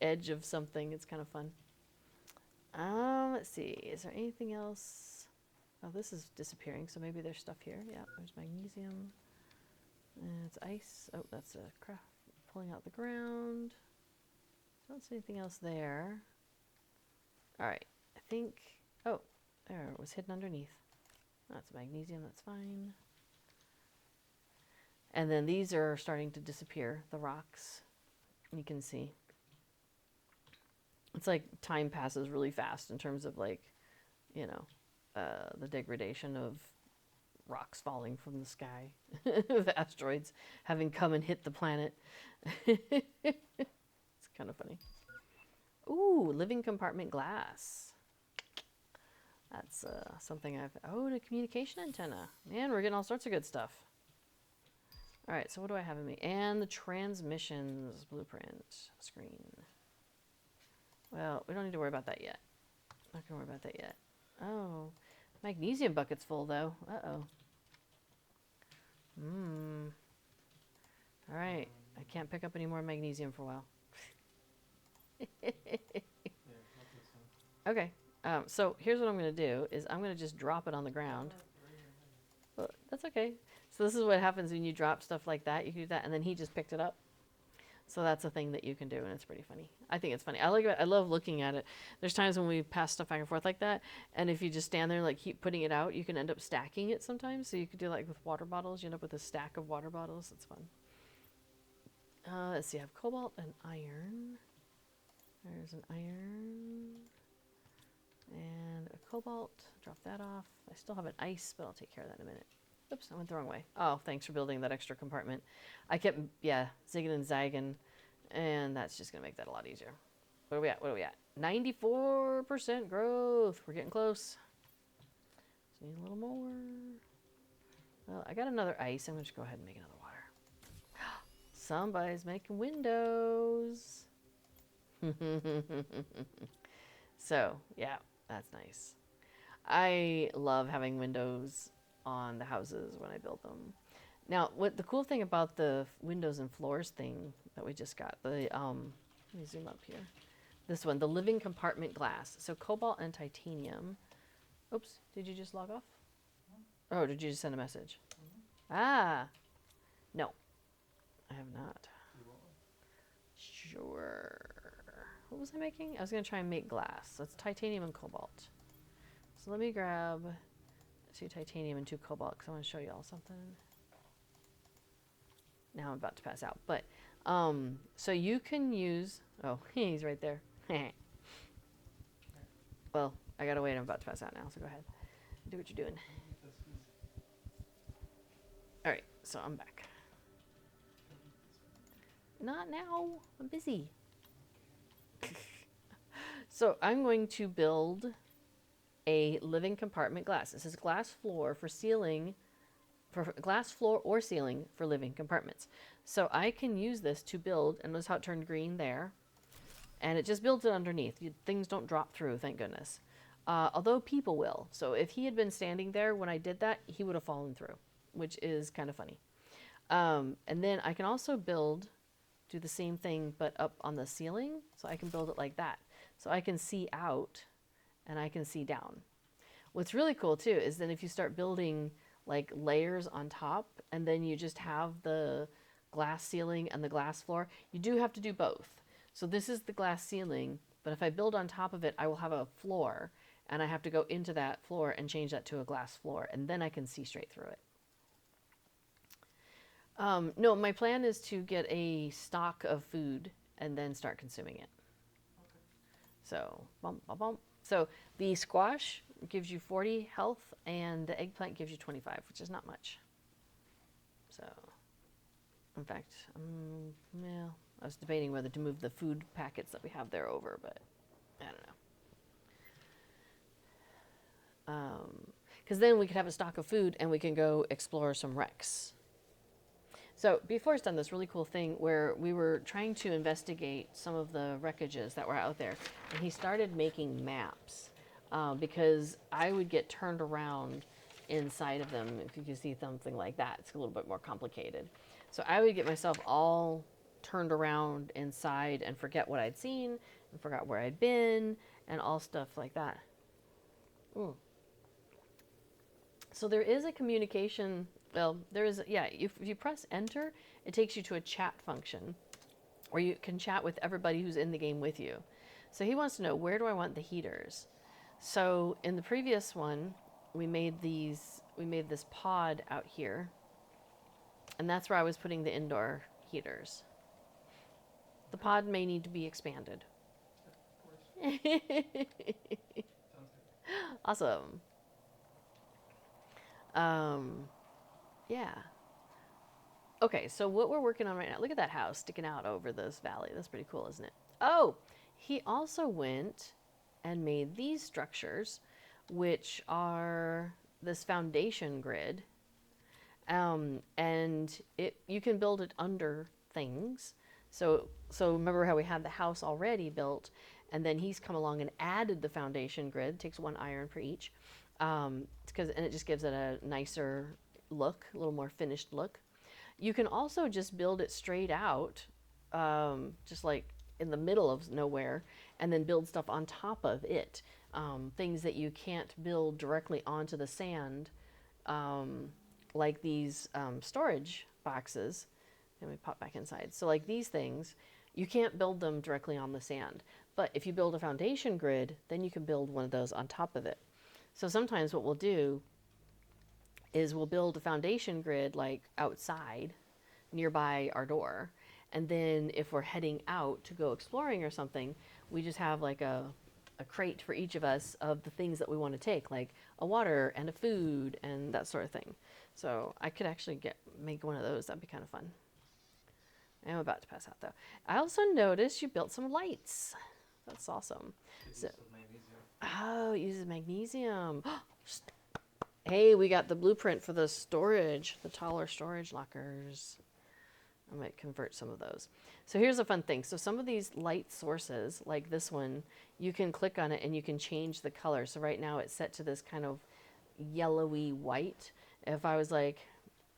edge of something. It's kind of fun. Let's see. Is there anything else? Oh, this is disappearing, so maybe there's stuff here. Yeah, there's magnesium. It's ice. Oh, that's a craft pulling out the ground. I don't see anything else there. All right, I think. Oh, there it was hidden underneath. That's magnesium. That's fine. And then these are starting to disappear. The rocks. You can see. It's like time passes really fast in terms of like, you know, the degradation of rocks falling from the sky, of asteroids having come and hit the planet. It's kind of funny. Ooh, living compartment glass. That's something oh, the communication antenna. Man, we're getting all sorts of good stuff. All right, so what do I have in me? And the transmissions blueprint screen. Well, we don't need to worry about that yet. Not gonna worry about that yet. Oh, magnesium bucket's full though. Uh-oh. All right, I can't pick up any more magnesium for a while. Okay, so here's what I'm gonna do, is I'm gonna just drop it on the ground. Well, that's okay. So this is what happens when you drop stuff like that. You can do that, and then he just picked it up. So that's a thing that you can do, and it's pretty funny. I think it's funny. I like it. I love looking at it. There's times when we pass stuff back and forth like that, and if you just stand there and like keep putting it out, you can end up stacking it sometimes. So you could do like with water bottles. You end up with a stack of water bottles. It's fun. Let's see. I have cobalt and iron. There's an iron and a cobalt. Drop that off. I still have an ice, but I'll take care of that in a minute. Oops, I went the wrong way. Oh, thanks for building that extra compartment. I kept, zigging and zagging, and that's just going to make that a lot easier. What are we at? 94% growth. We're getting close. Just need a little more. Well, I got another ice. I'm going to just go ahead and make another water. Somebody's making windows. So, yeah, that's nice. I love having windows on the houses when I build them. Now, what the cool thing about the windows and floors thing that we just got, let me zoom up here. This one, the living compartment glass. So cobalt and titanium. Oops, did you just log off? Oh, did you just send a message? Ah, no, I have not. Sure. What was I making? I was going to try and make glass. So it's titanium and cobalt. So let me grab 2 titanium and 2 cobalt because I want to show you all something. Now I'm about to pass out. But, so you can use, oh, he's right there. Well, I got to wait. I'm about to pass out now. So go ahead. Do what you're doing. All right. So I'm back. Not now. I'm busy. So I'm going to build a living compartment glass. This is glass floor for ceiling, for glass floor or ceiling for living compartments. So I can use this to build, and notice how it turned green there. And it just builds it underneath. Things don't drop through, thank goodness. Although people will. So if he had been standing there when I did that, he would have fallen through, which is kind of funny. And then I can also do the same thing, but up on the ceiling. So I can build it like that. So I can see out and I can see down. What's really cool too is then if you start building like layers on top and then you just have the glass ceiling and the glass floor, you do have to do both. So this is the glass ceiling, but if I build on top of it, I will have a floor and I have to go into that floor and change that to a glass floor, and then I can see straight through it. No, my plan is to get a stock of food and then start consuming it. So, bump, bump, bump. So the squash gives you 40 health and the eggplant gives you 25, which is not much. So, in fact, well, I was debating whether to move the food packets that we have there over, but I don't know. Because then we could have a stock of food and we can go explore some wrecks. So B4's done this really cool thing where we were trying to investigate some of the wreckages that were out there, and he started making maps because I would get turned around inside of them. If you can see something like that, it's a little bit more complicated. So I would get myself all turned around inside and forget what I'd seen and forgot where I'd been and all stuff like that. Ooh. So there is a communication. Well, there is, yeah, if you press enter, it takes you to a chat function where you can chat with everybody who's in the game with you. So he wants to know, where do I want the heaters? So in the previous one, we made this pod out here, and that's where I was putting the indoor heaters. The pod may need to be expanded. Of course. Awesome. Yeah. Okay, so what we're working on right now, look at that house sticking out over this valley. That's pretty cool, isn't it? Oh, he also went and made these structures, which are this foundation grid. And you can build it under things. So remember how we had the house already built, and then he's come along and added the foundation grid. It takes 1 iron for each. And it just gives it a nicer look, a little more finished look. You can also just build it straight out, just like in the middle of nowhere, and then build stuff on top of it. Things that you can't build directly onto the sand, like these storage boxes. Let me pop back inside. So like these things, you can't build them directly on the sand. But if you build a foundation grid, then you can build one of those on top of it. So sometimes what we'll do is we'll build a foundation grid like outside nearby our door. And then if we're heading out to go exploring or something, we just have like a crate for each of us of the things that we want to take, like a water and a food and that sort of thing. So I could actually make one of those. That'd be kind of fun. I'm about to pass out though. I also noticed you built some lights. That's awesome. So, oh, it uses magnesium. Hey, we got the blueprint for the storage, the taller storage lockers. I might convert some of those. So here's a fun thing. So some of these light sources, like this one, you can click on it and you can change the color. So right now it's set to this kind of yellowy white. If I was like,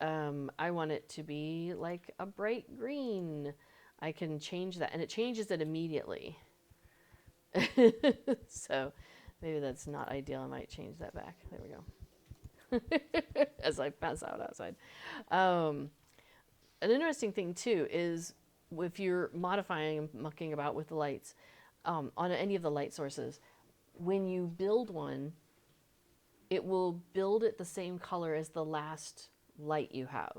I want it to be like a bright green. I can change that, and it changes it immediately. So maybe that's not ideal. I might change that back. There we go. As I pass out outside. Um, an interesting thing too is if you're modifying and mucking about with the lights on any of the light sources, when you build one, it will build it the same color as the last light you have.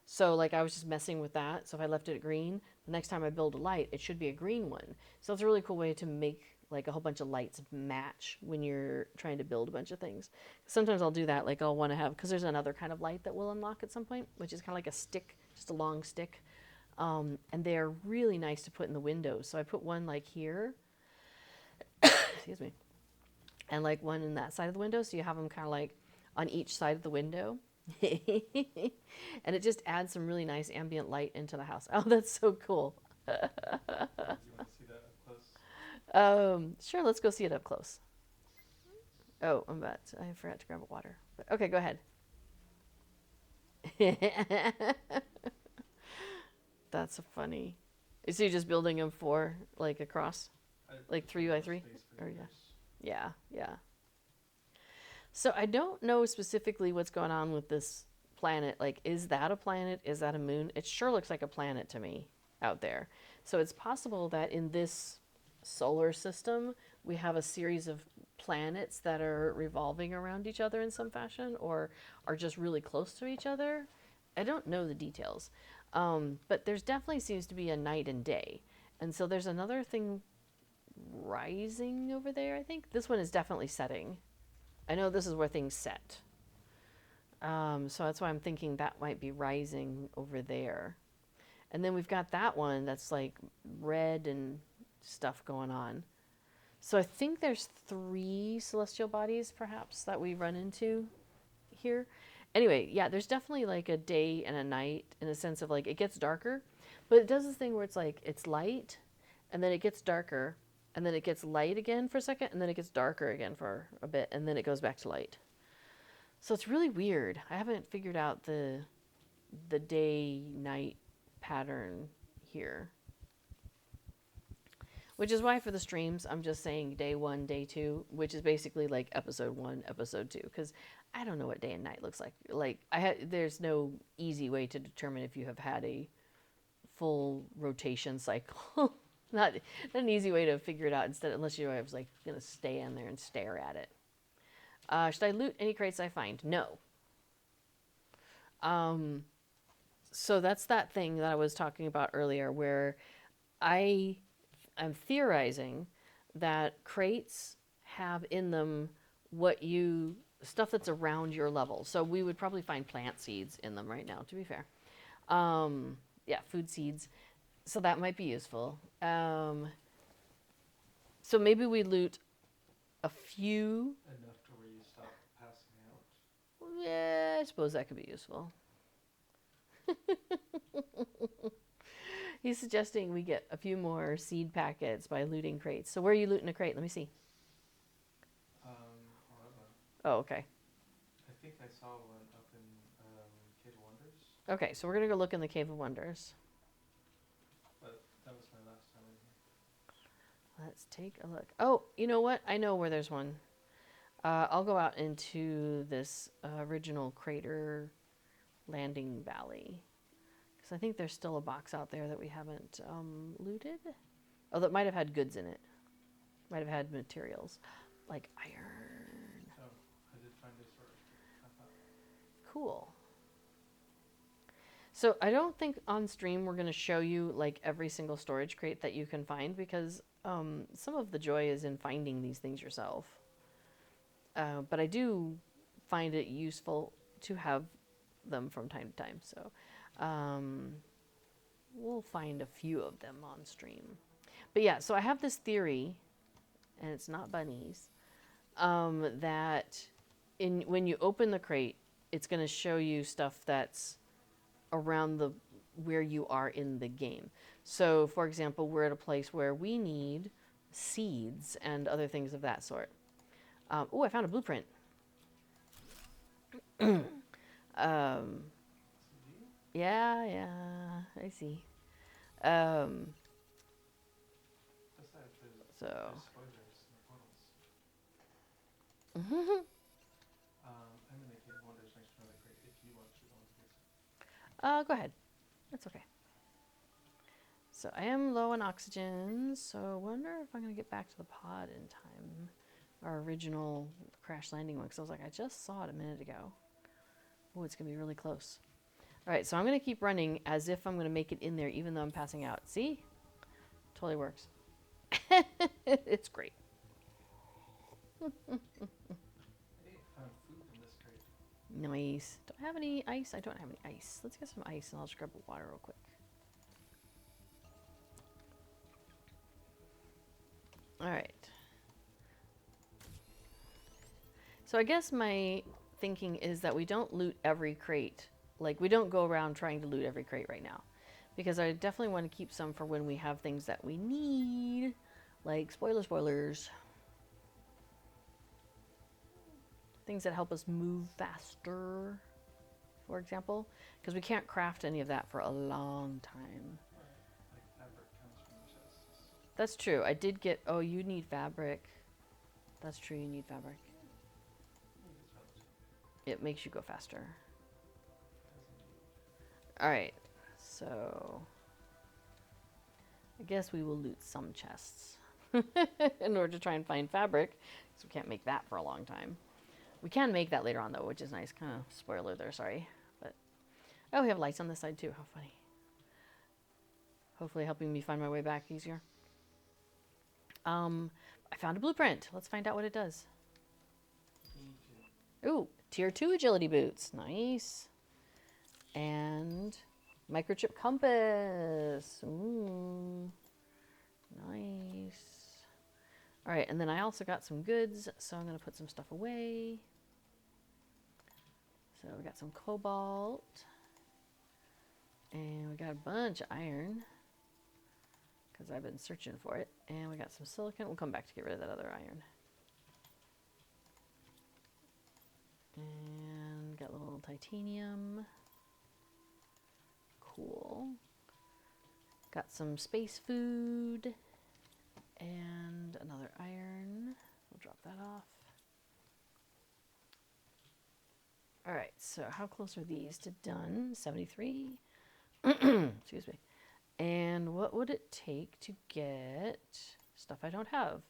So like I was just messing with that. So if I left it green, the next time I build a light, it should be a green one. So it's a really cool way to make like a whole bunch of lights match when you're trying to build a bunch of things. Sometimes I'll do that. Like I'll want to have, because there's another kind of light that will unlock at some point, which is kind of like a stick, just a long stick. And they're really nice to put in the windows. So I put one like here, excuse me, and like one in that side of the window. So you have them kind of like on each side of the window. And it just adds some really nice ambient light into the house. Oh, that's so cool. Do you want to see that up close? Sure, let's go see it up close. Oh, I forgot to grab a water. But, okay, go ahead. That's funny. So you're just building them for like across, like 3x3? Or yeah, yeah. So I don't know specifically what's going on with this planet. Like, is that a planet? Is that a moon? It sure looks like a planet to me out there. So it's possible that in this solar system, we have a series of planets that are revolving around each other in some fashion or are just really close to each other. I don't know the details. But there's definitely seems to be a night and day. And so there's another thing rising over there, I think. This one is definitely setting. I know this is where things set. So that's why I'm thinking that might be rising over there. And then we've got that one that's like red and stuff going on. So I think there's 3 celestial bodies perhaps that we run into here. Anyway, yeah, there's definitely like a day and a night in a sense of like it gets darker, but it does this thing where it's like it's light and then it gets darker and then it gets light again for a second and then it gets darker again for a bit and then it goes back to light. So it's really weird. I haven't figured out the day night pattern here. Which is why for the streams, I'm just saying day 1, day 2, which is basically like episode 1, episode 2, because I don't know what day and night looks like. Like, there's no easy way to determine if you have had a full rotation cycle. not an easy way to figure it out unless you're like going to stay in there and stare at it. Should I loot any crates I find? No. So that's that thing that I was talking about earlier where I'm theorizing that crates have in them stuff that's around your level. So we would probably find plant seeds in them right now, to be fair. Yeah, food seeds. So that might be useful. So maybe we loot a few. Enough to where you stop passing out. Yeah, I suppose that could be useful. He's suggesting we get a few more seed packets by looting crates. So where are you looting a crate? Let me see. Oh, okay. I think I saw one up in Cave of Wonders. Okay, so we're going to go look in the Cave of Wonders. But that was my last time in here. Let's take a look. Oh, you know what? I know where there's one. I'll go out into this original crater landing valley. Because I think there's still a box out there that we haven't looted. Oh, that might have had goods in it. Might have had materials. Like iron. Oh, I did find a storage crate. Cool. So I don't think on stream we're going to show you like every single storage crate that you can find because some of the joy is in finding these things yourself. But I do find it useful to have them from time to time. So we'll find a few of them on stream. But yeah, so I have this theory, and it's not bunnies, that when you open the crate, it's going to show you stuff that's around where you are in the game. So, for example, we're at a place where we need seeds and other things of that sort. Oh, I found a blueprint. So Yeah, I see. Um, Besides, so. there's spoilers in the portals. uh, I'm in the cave wonders next to another crate if you actually want to get some. go ahead. That's okay. So I am low on oxygen, so I wonder if I'm going to get back to the pod in time. Our original crash landing one, because I was like, I just saw it a minute ago. Oh, it's going to be really close. All right, so I'm going to keep running as if I'm going to make it in there, even though I'm passing out. See? Totally works. It's great. Hey, found food in this crate. Nice. Do I have any ice? I don't have any ice. Let's get some ice, and I'll just grab water real quick. All right. So I guess my thinking is that we don't loot every crate. Like, we don't go around trying to loot every crate right now. Because I definitely want to keep some for when we have things that we need. Like, spoilers. Things that help us move faster, for example. Because we can't craft any of that for a long time. Right. Like fabric comes from the chests. That's true. I did get... Oh, you need fabric. That's true, you need fabric. Yeah, it's relative. It makes you go faster. As indeed. Alright, so... I guess we will loot some chests. In order to try and find fabric. Because we can't make that for a long time. We can make that later on, though, which is nice. Kind of spoiler there, sorry. But oh, we have lights on this side, too. How funny. Hopefully helping me find my way back easier. I found a blueprint. Let's find out what it does. Me too. Ooh, tier 2 agility boots. Nice. And microchip compass. Ooh, nice. All right, and then I also got some goods, so I'm going to put some stuff away. So we got some cobalt. And we got a bunch of iron. Because I've been searching for it. And we got some silicon. We'll come back to get rid of that other iron. And got a little titanium. Cool. Got some space food. And another iron. We'll drop that off. Alright, so how close are these to done? 73. Excuse me. And what would it take to get stuff I don't have?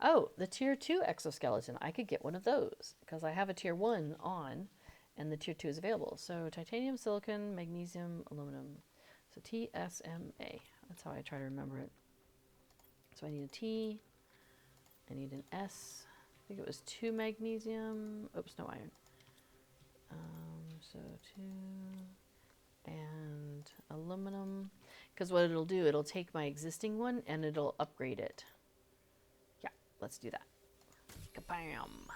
Oh, the tier 2 exoskeleton. I could get one of those because I have a tier 1 on and the tier 2 is available. So titanium, silicon, magnesium, aluminum. So TSMA. That's how I try to remember it. So I need a T. I need an S. I think it was 2 magnesium. Oops, no iron. So 2 and aluminum. Because what it'll do, it'll take my existing one and it'll upgrade it. Yeah, let's do that. Kabam!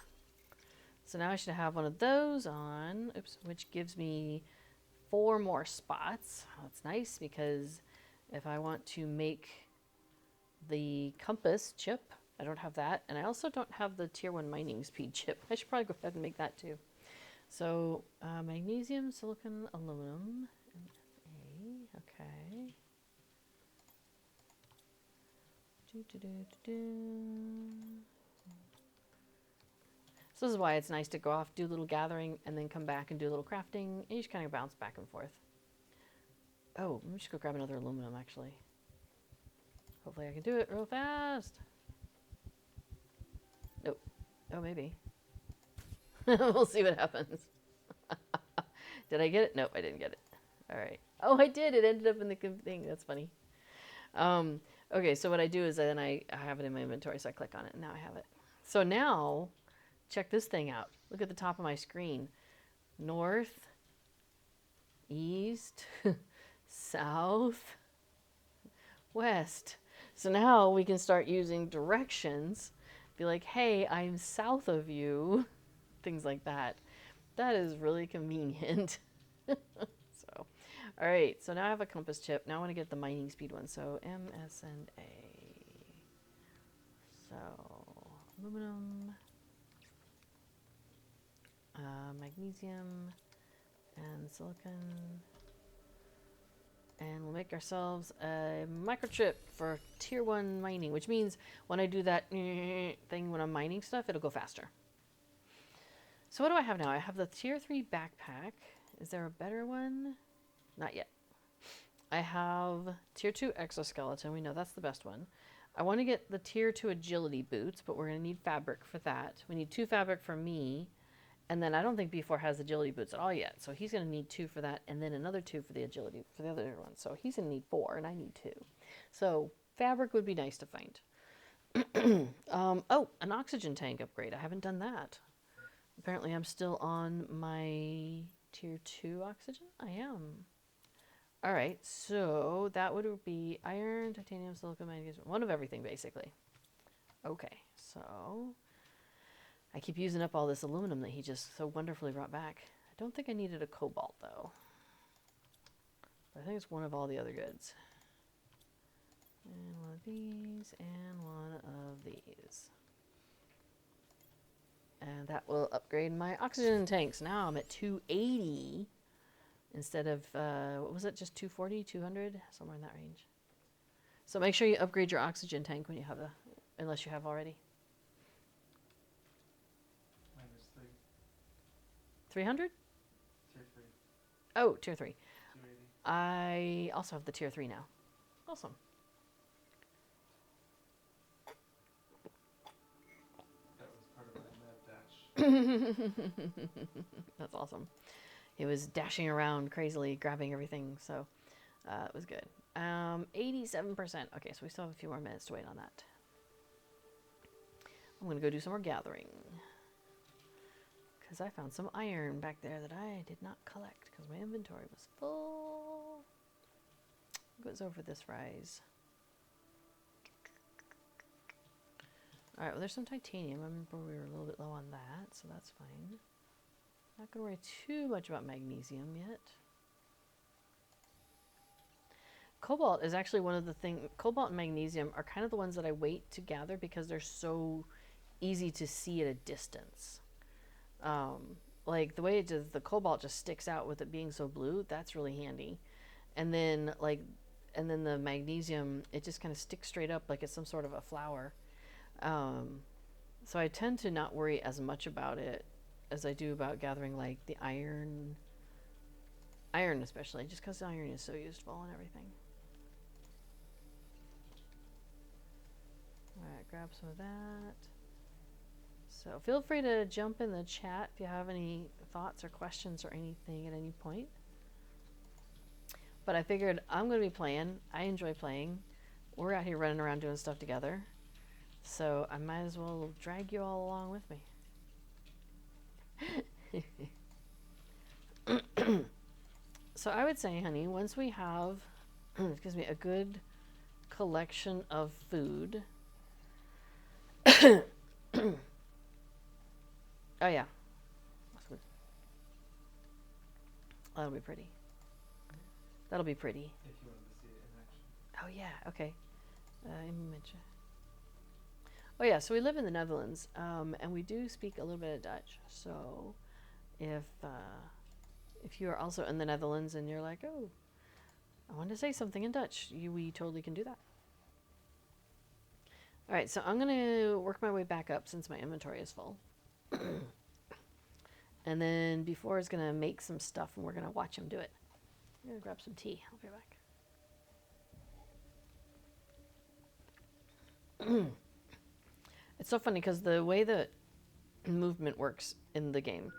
So now I should have one of those on, oops, which gives me 4 more spots. That's nice because if I want to make the compass chip, I don't have that. And I also don't have the tier 1 mining speed chip. I should probably go ahead and make that too. So magnesium, silicon, aluminum, A, okay. So this is why it's nice to go off, do a little gathering, and then come back and do a little crafting, and you just kind of bounce back and forth. Oh, let me just go grab another aluminum, actually. Hopefully I can do it real fast. Nope. Oh, maybe. We'll see what happens. Did I get it? Nope, I didn't get it. All right. Oh, I did. It ended up in the thing. That's funny. Okay, so what I do is then I have it in my inventory, so I click on it, and now I have it. So now, check this thing out. Look at the top of my screen. North, east, south, west. So now we can start using directions. Be like, hey, I'm south of you. Things like that. That is really convenient. So, all right, so now I have a compass chip. Now I want to get the mining speed one. So MSNA. So aluminum, magnesium, and silicon. And we'll make ourselves a microchip for tier 1 mining, which means when I do that thing when I'm mining stuff, it'll go faster. So what do I have now? I have the tier 3 backpack. Is there a better one? Not yet. I have tier 2 exoskeleton. We know that's the best one. I want to get the tier 2 agility boots, but we're going to need fabric for that. We need 2 fabric for me. And then I don't think B4 has agility boots at all yet. So he's going to need 2 for that. And then another 2 for the agility for the other one. So he's going to need 4 and I need 2. So fabric would be nice to find. Oh, an oxygen tank upgrade. I haven't done that. Apparently I'm still on my tier 2 oxygen. I am. All right, so that would be iron, titanium, silicon, magnesium, one of everything, basically. Okay, so I keep using up all this aluminum that he just so wonderfully brought back. I don't think I needed a cobalt, though. But I think it's one of all the other goods. And one of these, and one of these. And that will upgrade my oxygen tanks. Now I'm at 280. Instead of, what was it, just 240, 200? Somewhere in that range. So make sure you upgrade your oxygen tank when you have unless you have already. Minus 3. 300? Tier 3. Oh, tier 3. 280. I also have the tier 3 now. Awesome. That was part of my mad dash. That's awesome. He was dashing around crazily, grabbing everything, so it was good. 87%. Okay, so we still have a few more minutes to wait on that. I'm going to go do some more gathering. Because I found some iron back there that I did not collect because my inventory was full. What goes over this rise? Alright, well there's some titanium. I remember we were a little bit low on that, so that's fine. Not going to worry too much about magnesium yet. Cobalt is actually one of the things. Cobalt and magnesium are kind of the ones that I wait to gather because they're so easy to see at a distance. Like the way it does, the cobalt just sticks out with it being so blue. That's really handy. And then the magnesium, it just kind of sticks straight up like it's some sort of a flower. So I tend to not worry as much about it as I do about gathering like the iron especially, just because iron is so useful and everything. Alright, grab some of that. So feel free to jump in the chat if you have any thoughts or questions or anything at any point. But I figured I'm going to be playing. I enjoy playing. We're out here running around doing stuff together. So I might as well drag you all along with me. So I would say, honey, once we have excuse me, a good collection of food. Oh yeah, that's good. That'll be pretty. That'll be pretty. If you wanted to see it in action. Oh yeah, okay. Image. Oh yeah, so we live in the Netherlands, and we do speak a little bit of Dutch. So if you are also in the Netherlands and you're like, oh, I want to say something in Dutch, we totally can do that. All right, so I'm gonna work my way back up since my inventory is full. And then B4 is gonna make some stuff and we're gonna watch him do it. I'm gonna grab some tea. I'll be back. It's so funny because the way that movement works in the game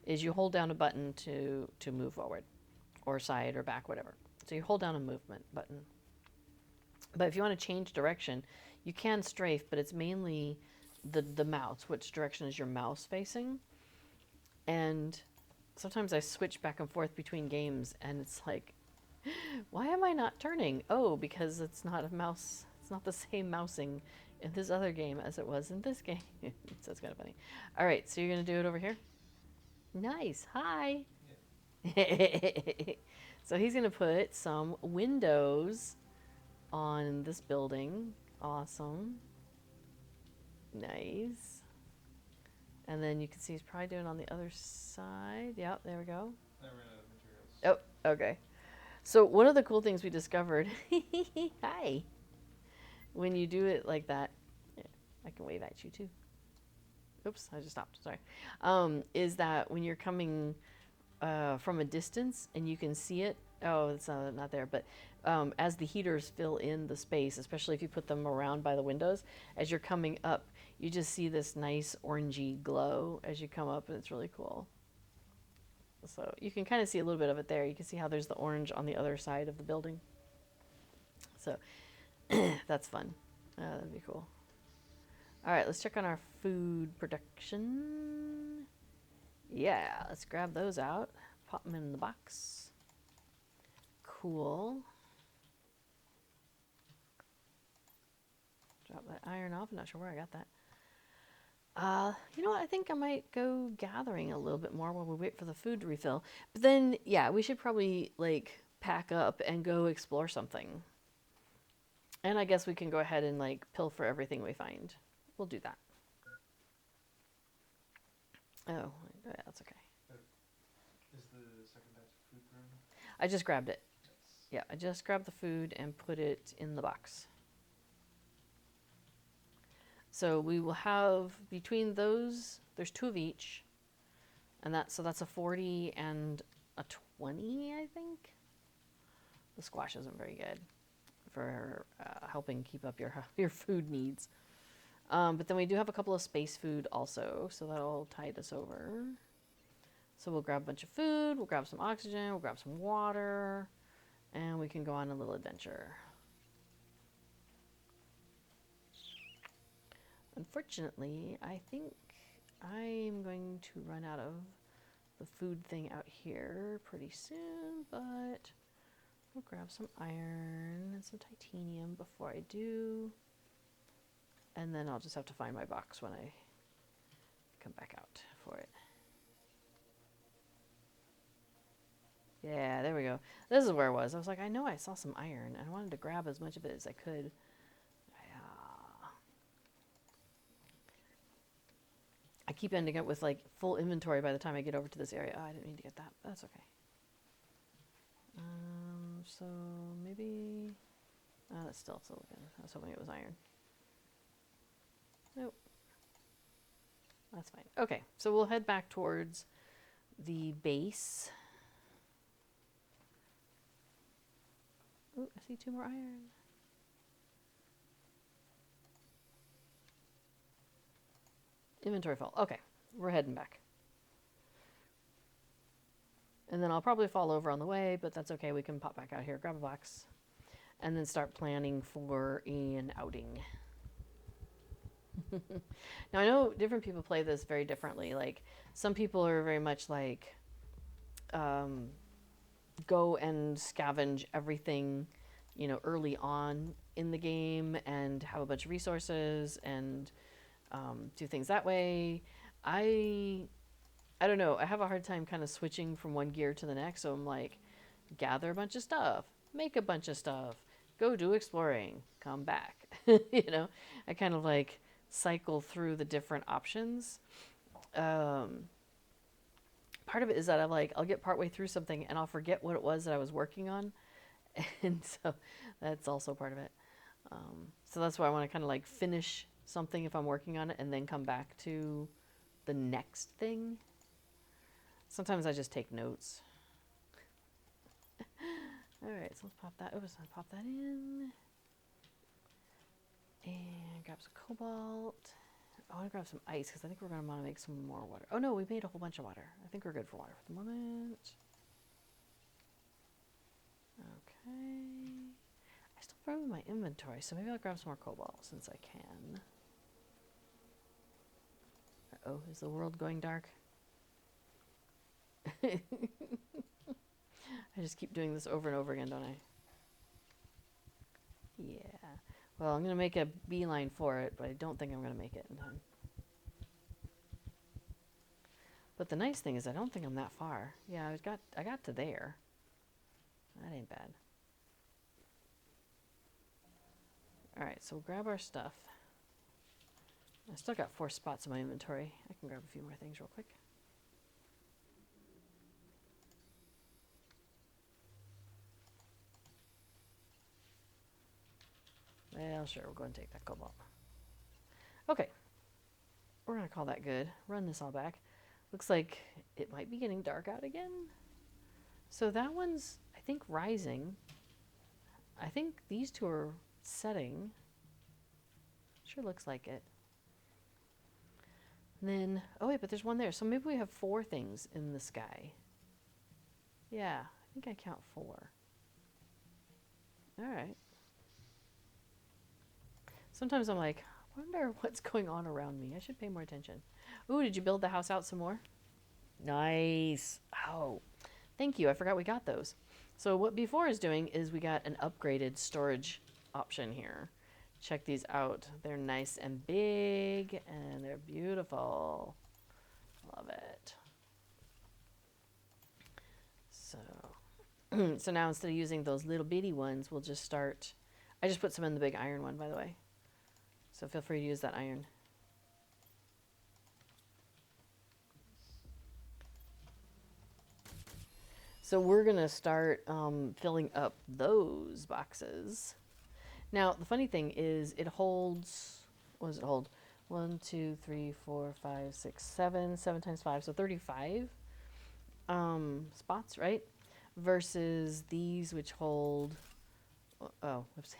is you hold down a button to move forward or side or back, whatever. So you hold down a movement button. But if you want to change direction, you can strafe, but it's mainly the mouse. Which direction is your mouse facing? And sometimes I switch back and forth between games and it's like, why am I not turning? Oh, because it's not a mouse. It's not the same mousing in this other game as it was in this game. So it's kind of funny. All right, so you're going to do it over here? Nice. Hi. Yeah. So he's going to put some windows on this building. Awesome. Nice. And then you can see he's probably doing it on the other side. Yep, there we go. I ran out of materials. Oh, okay. So one of the cool things we discovered, hi, when you do it like that, yeah, I can wave at you too. Oops, I just stopped. Sorry. Is that when you're coming from a distance and you can see it? Oh, it's not there. But as the heaters fill in the space, especially if you put them around by the windows, as you're coming up, you just see this nice orangey glow as you come up, and it's really cool. So you can kind of see a little bit of it there. You can see how there's the orange on the other side of the building. So that's fun. That'd be cool. All right, let's check on our food production. Yeah, let's grab those out. Pop them in the box. Cool. Drop that iron off. I'm not sure where I got that. You know what? I think I might go gathering a little bit more while we wait for the food to refill. But then, yeah, we should probably like pack up and go explore something. And I guess we can go ahead and like pilfer everything we find. We'll do that. Oh, yeah, that's okay. Is the second batch of food thrown? I just grabbed it. Yes. Yeah, I just grabbed the food and put it in the box. So we will have between those, there's 2 of each, and that's a 40 and a 20, I think. The squash isn't very good for helping keep up your food needs. But then we do have a couple of space food also, so that'll tide us over. So we'll grab a bunch of food, we'll grab some oxygen, we'll grab some water, and we can go on a little adventure. Unfortunately, I think I'm going to run out of the food thing out here pretty soon, but we'll grab some iron and some titanium before I do. And then I'll just have to find my box when I come back out for it. Yeah, there we go. This is where I was. I was like, I know I saw some iron, and I wanted to grab as much of it as I could. I keep ending up with like full inventory by the time I get over to this area. Oh, I didn't mean to get that. That's okay. So maybe... that's still silicon. I was hoping it was iron. Nope. That's fine. Okay, so we'll head back towards the base. Ooh, I see 2 more iron. Inventory full. Okay, we're heading back. And then I'll probably fall over on the way, but that's okay. We can pop back out here, grab a box, and then start planning for an outing. Now, I know different people play this very differently. Like, some people are very much like, go and scavenge everything, you know, early on in the game and have a bunch of resources and do things that way. I don't know. I have a hard time kind of switching from one gear to the next. So I'm like, gather a bunch of stuff, make a bunch of stuff, go do exploring, come back. You know, I kind of like cycle through the different options. Part of it is that I'll get partway through something and I'll forget what it was that I was working on. And so that's also part of it. So that's why I want to kind of like finish something if I'm working on it and then come back to the next thing. Sometimes I just take notes. All right, so let's pop that. Oops, I'll pop that in. And grab some cobalt. I want to grab some ice because I think we're going to want to make some more water. Oh no, we made a whole bunch of water. I think we're good for water for the moment. Okay. I still have room in my inventory, so maybe I'll grab some more cobalt since I can. Uh-oh, is the world going dark? I just keep doing this over and over again, don't I? Yeah. Well, I'm going to make a beeline for it, but I don't think I'm going to make it in time. But the nice thing is I don't think I'm that far. Yeah, I got to there. That ain't bad. All right, so we'll grab our stuff. I still got 4 spots in my inventory. I can grab a few more things real quick. Well, sure, we'll go and take that cobalt. Okay, we're gonna call that good. Run this all back. Looks like it might be getting dark out again. So that one's, I think, rising. I think these two are setting. Sure looks like it. And then, oh wait, but there's one there. So maybe we have 4 things in the sky. Yeah, I think I count 4. All right. Sometimes I'm like, I wonder what's going on around me. I should pay more attention. Ooh, did you build the house out some more? Nice. Oh, thank you. I forgot we got those. So what B4 is doing is we got an upgraded storage option here. Check these out. They're nice and big, and they're beautiful. Love it. So, so now instead of using those little bitty ones, we'll just start. I just put some in the big iron one, by the way. So feel free to use that iron. So we're gonna start filling up those boxes. Now the funny thing is, it holds. What does it hold? 1, 2, 3, 4, 5, 6, 7. 7 times 5, so 35 spots, right? Versus these, which hold. Oh, whoops.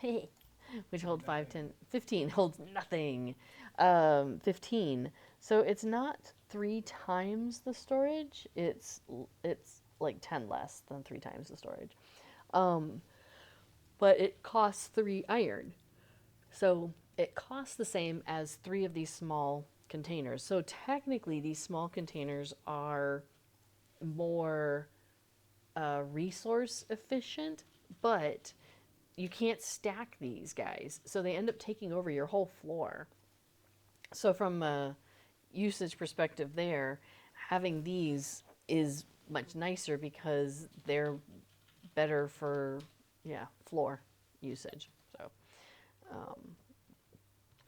Which hold 5, 10, 15. Holds nothing. 15. So it's not 3 times the storage. It's like 10 less than 3 times the storage. But it costs 3 iron. So it costs the same as 3 of these small containers. So technically these small containers are more resource efficient, but you can't stack these guys. So they end up taking over your whole floor. So from a usage perspective there, having these is much nicer because they're better for, floor usage.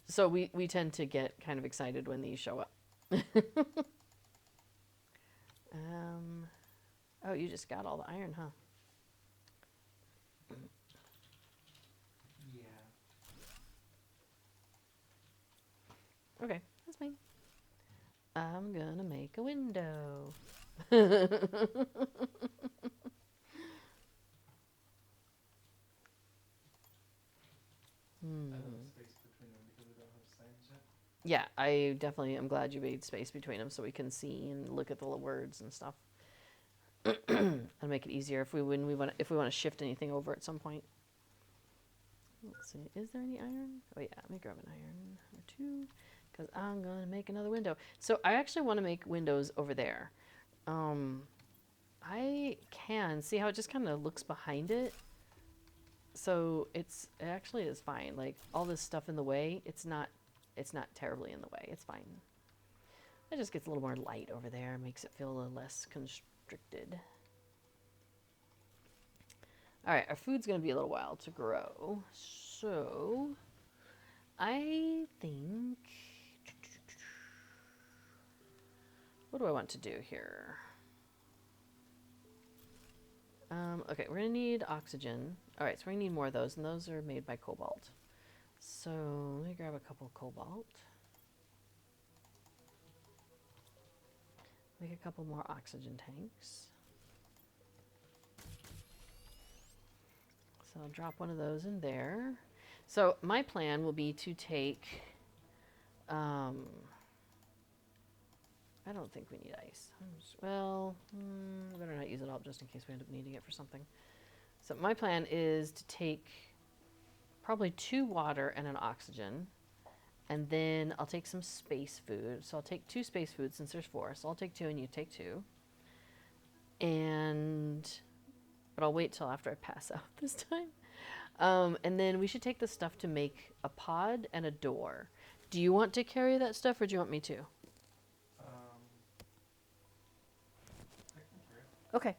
So we tend to get kind of excited when these show up. Oh, you just got all the iron, huh? Yeah. Okay, that's fine. I'm gonna make a window. I love space between them because we don't have signs yet. Yeah, I definitely am glad you made space between them so we can see and look at the little words and stuff. And make it easier if we want to shift anything over at some point. Let's see, is there any iron? Oh yeah, let me grab an iron or 2 because I'm gonna make another window. So I actually want to make windows over there. I can see how it just kind of looks behind it. So it actually is fine. Like all this stuff in the way, it's not terribly in the way. It's fine. It just gets a little more light over there, makes it feel a little less constricted. All right, our food's going to be a little while to grow. So I think, what do I want to do here? Okay, we're going to need oxygen. All right, so we're going to need more of those, and those are made by cobalt. So let me grab a couple of cobalt. Make a couple more oxygen tanks. So I'll drop one of those in there. So my plan will be to take, I don't think we need ice. Well, I better not use it all just in case we end up needing it for something. So my plan is to take probably 2 water and an oxygen. And then I'll take some space food. So I'll take 2 space foods since there's 4. So I'll take 2 and you take 2. But I'll wait till after I pass out this time. And then we should take the stuff to make a pod and a door. Do you want to carry that stuff or do you want me to? I can carry it. Okay.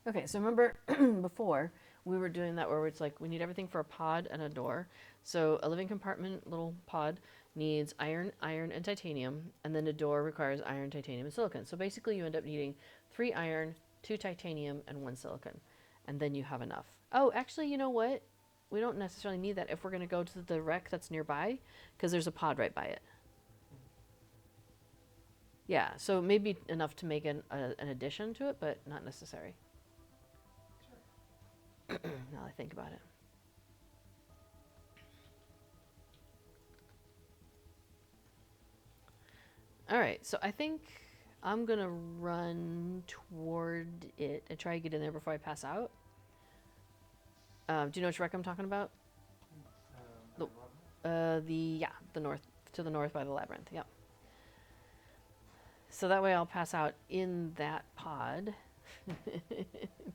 Okay, so remember before we were doing that where it's like we need everything for a pod and a door. So a living compartment little pod needs iron, and titanium, and then a door requires iron, titanium, and silicon. So basically you end up needing 3 iron, 2 titanium, and 1 silicon. And then you have enough. Oh, actually, you know what? we don't necessarily need that if we're going to go to the wreck that's nearby, because there's a pod right by it. Yeah, so maybe enough to make an addition to it, but not necessary. Sure. Now that I think about it. All right, so I think I'm going to run toward it and try to get in there before I pass out. Do you know which wreck I'm talking about? The The north, to the north by the labyrinth, yep. So that way I'll pass out in that pod,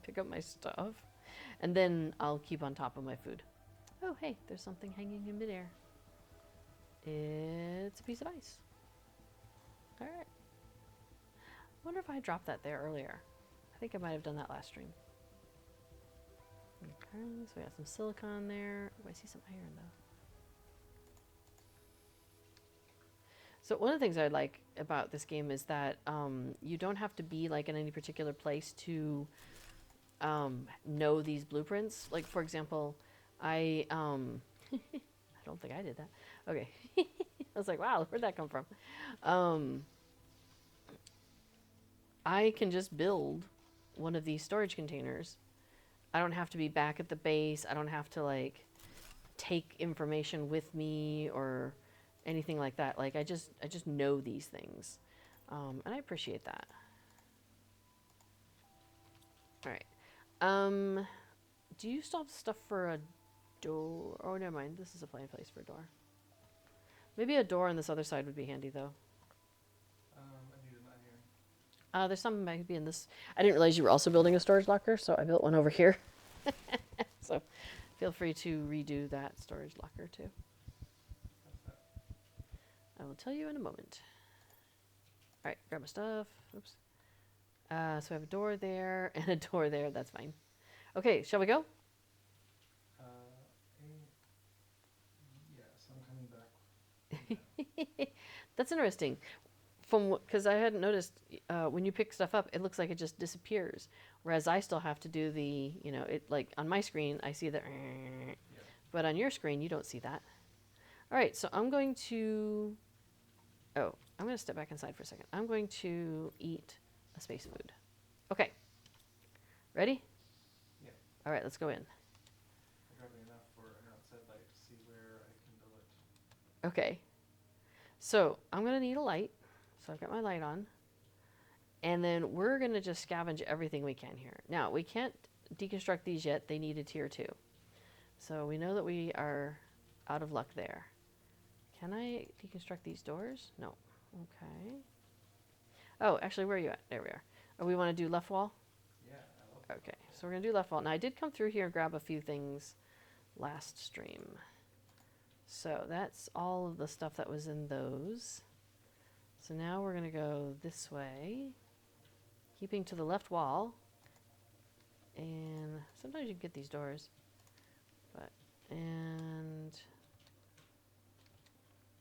pick up my stuff, and then I'll keep on top of my food. Oh, hey, there's something hanging in midair. It's a piece of ice. All right. I wonder if I dropped that there earlier. I think I might have done that last stream. Okay, so we got some silicon there. Oh, I see some iron though. So one of the things I like about this game is that you don't have to be like in any particular place to know these blueprints. Like for example, I don't think I did that. Okay, I was like, wow, where'd that come from? I can just build one of these storage containers. I don't have to be back at the base. I don't have to like take information with me or anything like that. Like I just know these things, and I appreciate that. All right. Do you still have stuff for a door? Oh, never mind. This is a plain place for a door. Maybe a door on this other side would be handy though. I need an iron. There's some maybe in this. I didn't realize you were also building a storage locker, so I built one over here. So feel free to redo that storage locker too. How's that? I will tell you in a moment. All right, grab my stuff. Oops. So I have a door there and a door there. That's fine. Okay, shall we go? Yes, I'm coming back. That's interesting. Because I hadn't noticed when you pick stuff up, it looks like it just disappears. Whereas I still have to do the, it like on my screen, I see the, Yeah. but on your screen, you don't see that. All right, so I'm going to, I'm going to step back inside for a second. I'm going to eat a space food. Okay. Ready? Yeah. All right, let's go in. I grabbed enough for an outside light to see where I can build it. Okay. So I'm going to need a light. So I've got my light on. And then we're going to just scavenge everything we can here. Now, we can't deconstruct these yet. They need a tier 2. So we know that we are out of luck there. Can I deconstruct these doors? No. Okay. Oh, actually, where are you at? There we are. Oh, we want to do left wall? Yeah, I love it. Okay, so we're going to do left wall. Now, I did come through here and grab a few things last stream. So that's all of the stuff that was in those. So now we're going to go this way, keeping to the left wall. And sometimes you can get these doors.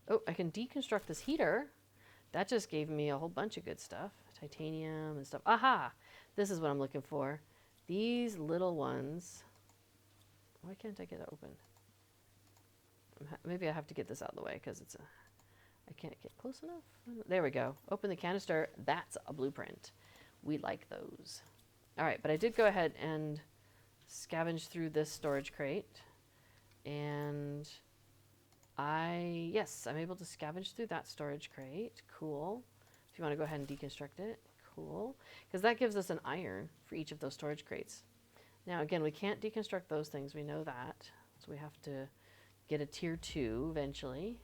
Oh, I can deconstruct this heater. That just gave me a whole bunch of good stuff. Titanium and stuff. Aha! This is what I'm looking for. These little ones. Why can't I get it open? Maybe I have to get this out of the way because I can't get close enough. There we go. Open the canister. That's a blueprint. We like those. All right, but I did go ahead and scavenge through this storage crate. And yes, I'm able to scavenge through that storage crate. Cool. If you want to go ahead and deconstruct it, cool. Because that gives us an iron for each of those storage crates. Now, again, we can't deconstruct those things. We know that. So we have to get a tier 2 eventually.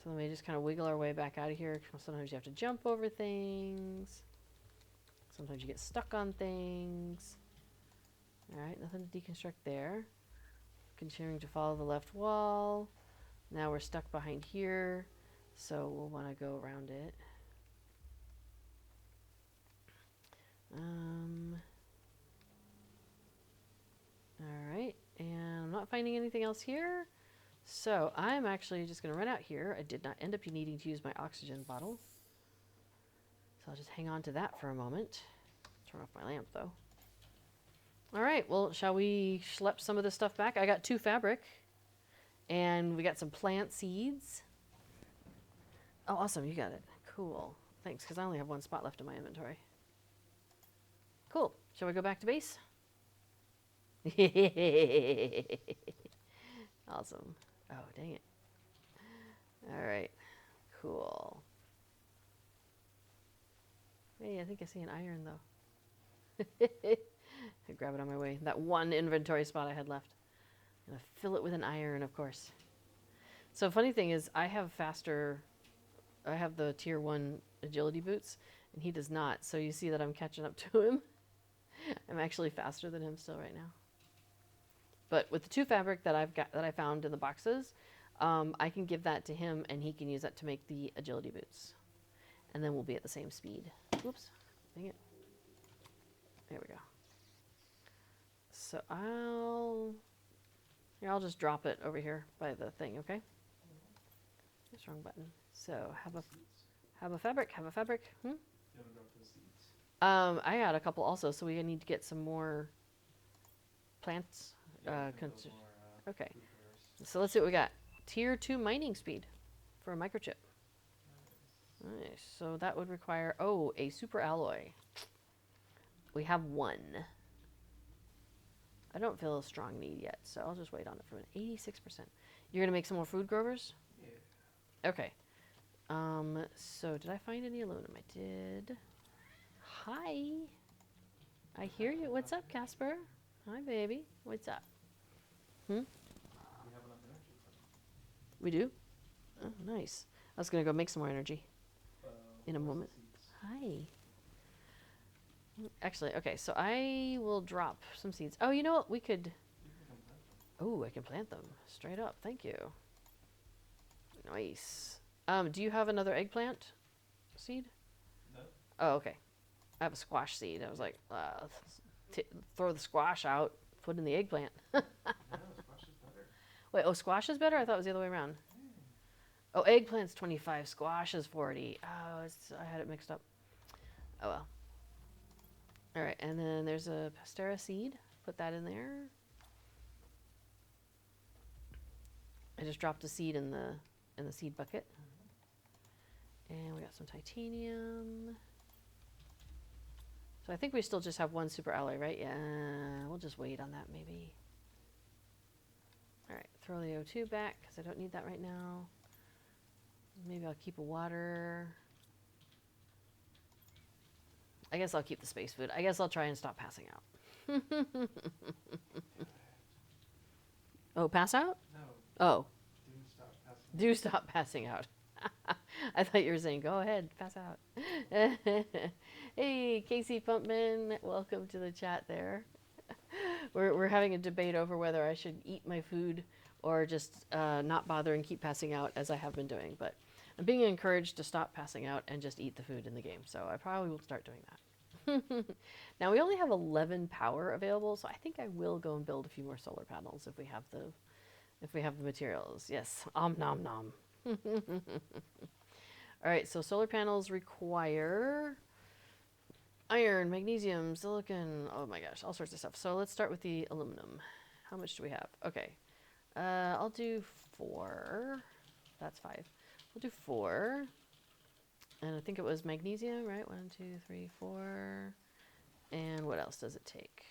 So let me just kind of wiggle our way back out of here. Sometimes you have to jump over things. Sometimes you get stuck on things. All right, nothing to deconstruct there. Continuing to follow the left wall. Now we're stuck behind here, so we'll want to go around it. All right, and I'm not finding anything else here. So I'm actually just going to run out here. I did not end up needing to use my oxygen bottle. So I'll just hang on to that for a moment. Turn off my lamp though. All right, well, shall we schlep some of this stuff back? I got 2 fabric, and we got some plant seeds. Oh, awesome, you got it. Cool. Thanks, because I only have 1 spot left in my inventory. Cool. Shall we go back to base? Awesome. Oh, dang it. All right. Cool. Hey, I think I see an iron, though. I grab it on my way. That 1 inventory spot I had left. I'm gonna fill it with an iron, of course. So funny thing is, I have the tier 1 agility boots, and he does not. So you see that I'm catching up to him. I'm actually faster than him still right now. But with the 2 fabric that I found in the boxes, I can give that to him, and he can use that to make the agility boots. And then we'll be at the same speed. Whoops, dang it. There we go. So I'll just drop it over here by the thing, okay? That's wrong button. So have a fabric. Hmm? You haven't dropped the seeds. I got a couple also, so we need to get some more plants. Yeah, Okay. So let's see what we got. Tier 2 mining speed for a microchip. Nice. So that would require, a super alloy. We have 1. I don't feel a strong need yet, so I'll just wait on it for an 86%. You're gonna make some more food growers? Yeah. Okay. So did I find any aluminum? I did. Hi. I hear you. What's up, Casper? Hi, baby. What's up? We have enough energy. We do? Oh, nice. I was gonna go make some more energy in a moment. Hi. Actually, okay, so I will drop some seeds. Oh, you know what? We could... Oh, I can plant them. Straight up. Thank you. Nice. Do you have another eggplant seed? No. Oh, okay. I have a squash seed. I was like, throw the squash out, put in the eggplant. No, squash is better. Wait, squash is better? I thought it was the other way around. Oh, eggplant's 25, squash is 40. Oh, I had it mixed up. Oh, well. All right, and then there's a pastera seed. Put that in there. I just dropped a seed in the seed bucket. And we got some titanium. So I think we still just have 1 super alloy, right? Yeah, we'll just wait on that maybe. All right, throw the O2 back because I don't need that right now. Maybe I'll keep a water. I guess I'll keep the space food. I guess I'll try and stop passing out. Oh, pass out? No. Oh. Do stop passing. Do stop passing out. I thought you were saying, go ahead, pass out. Hey, Casey Pumpman, welcome to the chat there. We're having a debate over whether I should eat my food or just not bother and keep passing out as I have been doing. But I'm being encouraged to stop passing out and just eat the food in the game. So I probably will start doing that. Now we only have 11 power available, so I think I will go and build a few more solar panels if we have the materials. Yes, nom nom. All right, so solar panels require iron, magnesium, silicon, oh my gosh, all sorts of stuff. So let's start with the aluminum. How much do we have? Okay, I'll do 4. That's 5. We'll do 4. And I think it was magnesium, right? 1, 2, 3, 4. And what else does it take?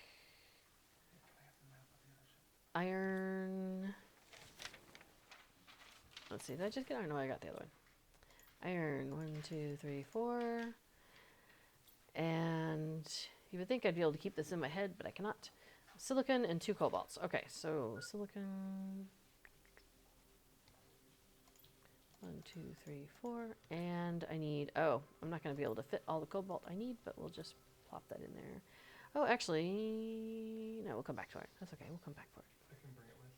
Iron. Let's see, did I just get iron? No, I got the other one. Iron, 1, 2, 3, 4. And you would think I'd be able to keep this in my head, but I cannot. Silicon and 2 cobalts. Okay, so silicon. 1, 2, 3, 4. And I need, I'm not going to be able to fit all the cobalt I need, but we'll just plop that in there. Oh, actually, no, we'll come back to it. That's okay, we'll come back for it. I can bring it with.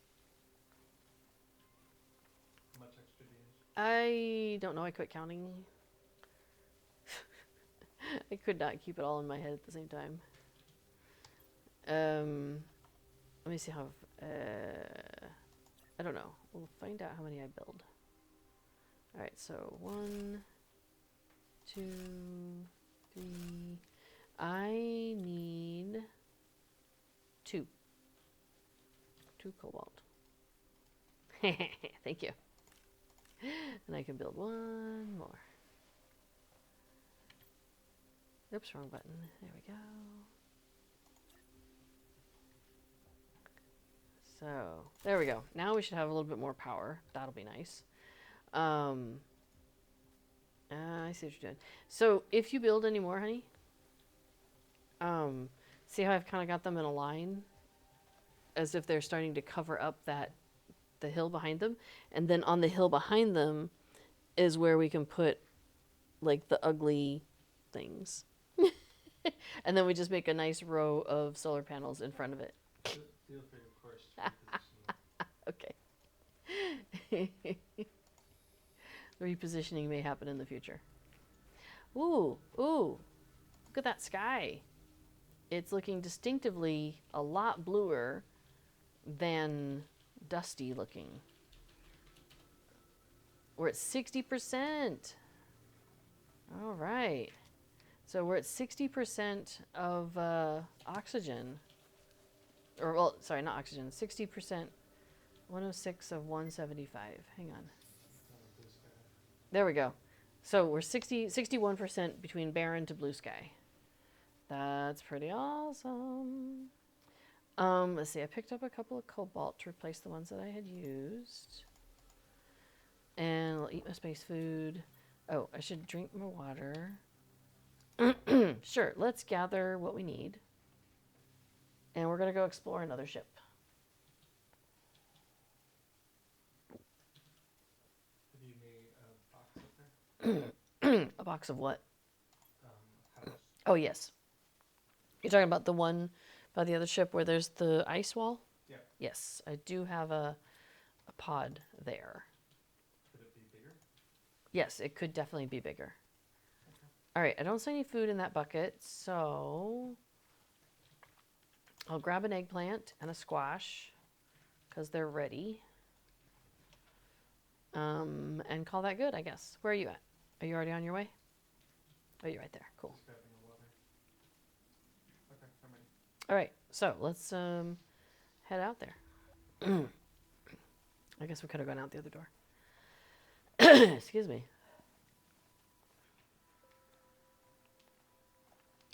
How much extra do you need? I don't know, I quit counting. I could not keep it all in my head at the same time. Let me see how, I don't know. We'll find out how many I build. All right, so 1, 2, 3. I need 2 cobalt. Thank you. And I can build 1 more. Oops, wrong button. There we go. So, there we go. Now we should have a little bit more power. That'll be nice. I see what you're doing. So, if you build any more, honey, see how I've kind of got them in a line? As if they're starting to cover up the hill behind them. And then on the hill behind them is where we can put, like, the ugly things. And then we just make a nice row of solar panels in front of it. Feel free, of course, to reposition. Okay. Repositioning may happen in the future. Ooh, look at that sky. It's looking distinctively a lot bluer than dusty looking. We're at 60%. All right. So we're at 60% of oxygen. Or, well, sorry, not oxygen. 60%, 106 of 175. Hang on. There we go. So we're 61% between barren to blue sky. That's pretty awesome. Let's see. I picked up a couple of cobalt to replace the ones that I had used. And I'll eat my space food. Oh, I should drink more water. Sure, let's gather what we need. And we're going to go explore another ship. Have you made a box up there? A box of what? House. Oh, yes. You're talking about the one by the other ship where there's the ice wall? Yeah. Yes, I do have a pod there. Could it be bigger? Yes, it could definitely be bigger. Okay. All right, I don't see any food in that bucket, so I'll grab an eggplant and a squash because they're ready. And call that good, I guess. Where are you at? Are you already on your way? Oh, you're right there. Cool. Just grabbing the water. Okay, I'm ready. All right, so let's head out there. I guess we could have gone out the other door. Excuse me.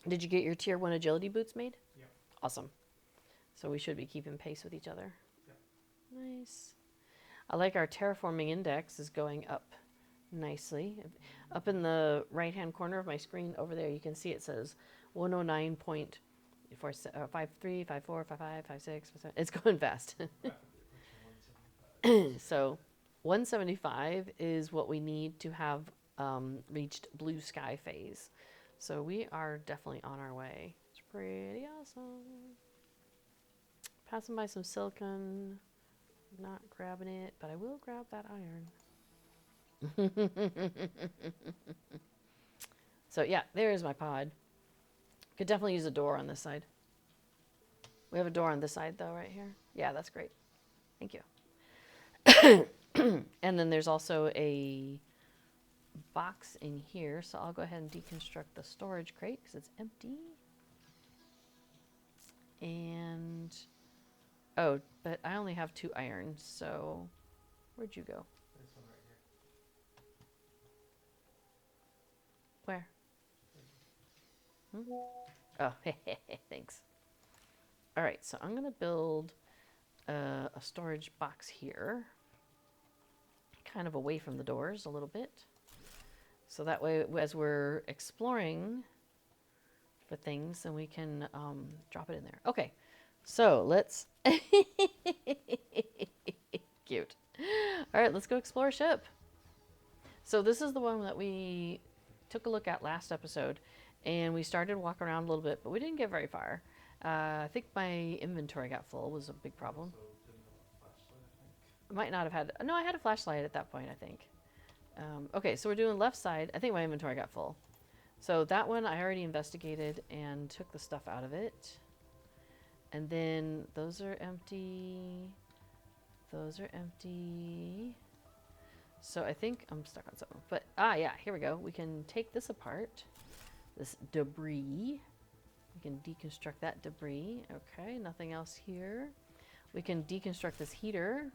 Did you get your tier 1 agility boots made? Yeah. Awesome. So we should be keeping pace with each other. Yeah. Nice. I like our terraforming index is going up nicely. Up in the right-hand corner of my screen over there, you can see it says 109.53, 54, 55, 56. It's going fast. So 175 is what we need to have reached blue sky phase. So we are definitely on our way. It's pretty awesome. Passing by some silicon. Not grabbing it, but I will grab that iron. So yeah, there's my pod. Could definitely use a door on this side. We have a door on this side though, right here. Yeah, that's great. Thank you. And then there's also a box in here, so I'll go ahead and deconstruct the storage crate because it's empty. And oh, but I only have 2 iron, so where'd you go? This one right here. Where? Oh, thanks. All right, so I'm gonna build a storage box here, kind of away from the doors a little bit. So that way, as we're exploring for things, then we can drop it in there. Okay, so let's... Cute. All right, let's go explore a ship. So this is the one that we took a look at last episode, and we started walking around a little bit, but we didn't get very far. I think my inventory got full, was a big problem. Also didn't have a flashlight, I think. I might not have had... No, I had a flashlight at that point, I think. Okay, so we're doing left side. I think my inventory got full. So that one I already investigated and took the stuff out of it. And then those are empty. Those are empty. So I think I'm stuck on something. But, yeah, here we go. We can take this apart. This debris. We can deconstruct that debris. Okay, nothing else here. We can deconstruct this heater.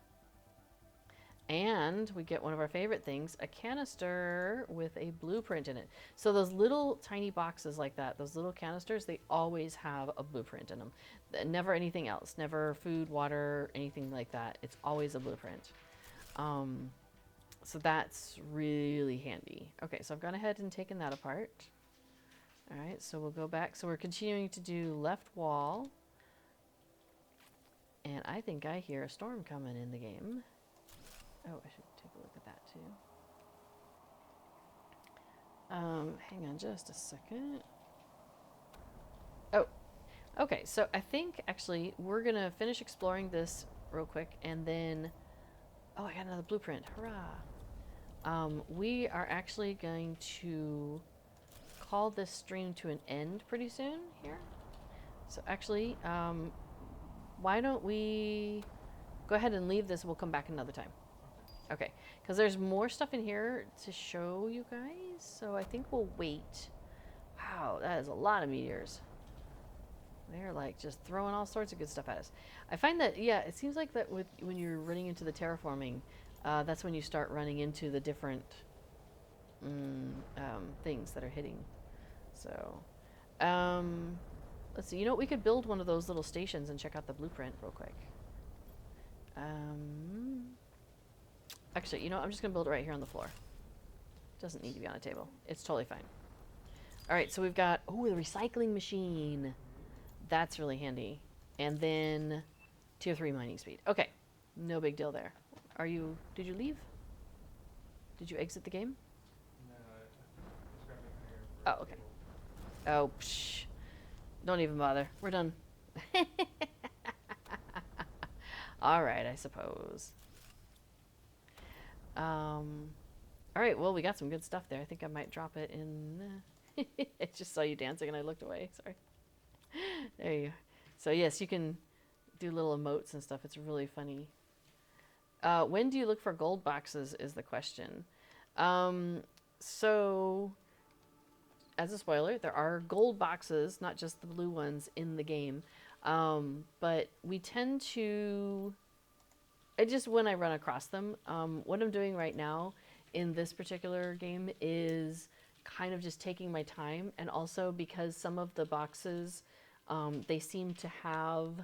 And we get one of our favorite things, a canister with a blueprint in it. So those little tiny boxes like that, those little canisters, they always have a blueprint in them. Never anything else, never food, water, anything like that. It's always a blueprint. So that's really handy. Okay, so I've gone ahead and taken that apart. All right, so we'll go back. So we're continuing to do left wall. And I think I hear a storm coming in the game. Oh, I should take a look at that too. Hang on just a second. Oh, okay. So I think actually we're going to finish exploring this real quick and then, oh, I got another blueprint. Hurrah. We are actually going to call this stream to an end pretty soon here. So actually, why don't we go ahead and leave this and we'll come back another time. Okay, because there's more stuff in here to show you guys, so I think we'll wait. Wow, that is a lot of meteors. They're like just throwing all sorts of good stuff at us. I find that, yeah, it seems like that when you're running into the terraforming, that's when you start running into the different things that are hitting. So, let's see. You know what? We could build one of those little stations and check out the blueprint real quick. Actually, you know, I'm just going to build it right here on the floor. Doesn't need to be on a table. It's totally fine. All right, so we've got, oh, the recycling machine. That's really handy. And then tier 3 mining speed. Okay, no big deal there. Did you leave? Did you exit the game? No, I was grabbing iron for Oh, okay. Oh, psh. Don't even bother. We're done. All right, I suppose. All right, well, we got some good stuff there. I think I might drop it in. I just saw you dancing and I looked away. Sorry. There you go. So, yes, you can do little emotes and stuff. It's really funny. When do you look for gold boxes is the question. So, as a spoiler, there are gold boxes, not just the blue ones, in the game. But we tend to... just when I run across them, what I'm doing right now in this particular game is kind of just taking my time, and also because some of the boxes, they seem to have,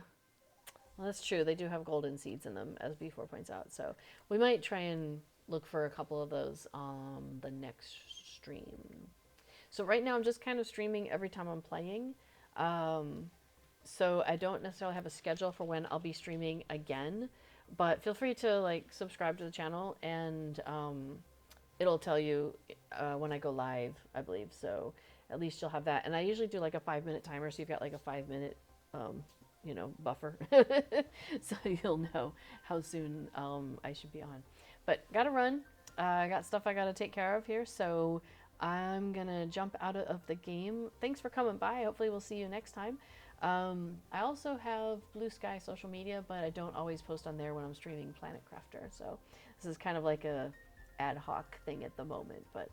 well, that's true, they do have golden seeds in them, as B4 points out, so we might try and look for a couple of those on the next stream. So right now I'm just kind of streaming every time I'm playing, so I don't necessarily have a schedule for when I'll be streaming again. But feel free to like subscribe to the channel, and it'll tell you when I go live, I believe. So at least you'll have that. And I usually do like a 5-minute timer, so you've got like a 5-minute, buffer, so you'll know how soon I should be on. But gotta run. I got stuff I gotta take care of here, so I'm gonna jump out of the game. Thanks for coming by. Hopefully we'll see you next time. I also have Blue Sky social media, but I don't always post on there when I'm streaming Planet Crafter. So this is kind of like a ad hoc thing at the moment, but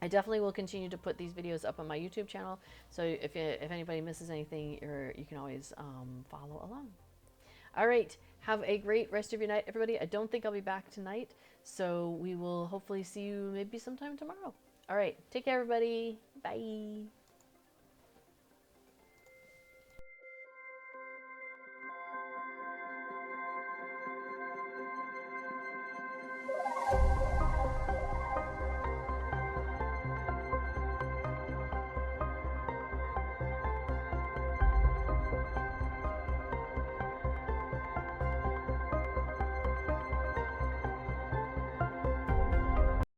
I definitely will continue to put these videos up on my YouTube channel. So if anybody misses anything, you can always follow along. All right, have a great rest of your night, everybody. I don't think I'll be back tonight, so we will hopefully see you maybe sometime tomorrow. All right, take care, everybody. Bye.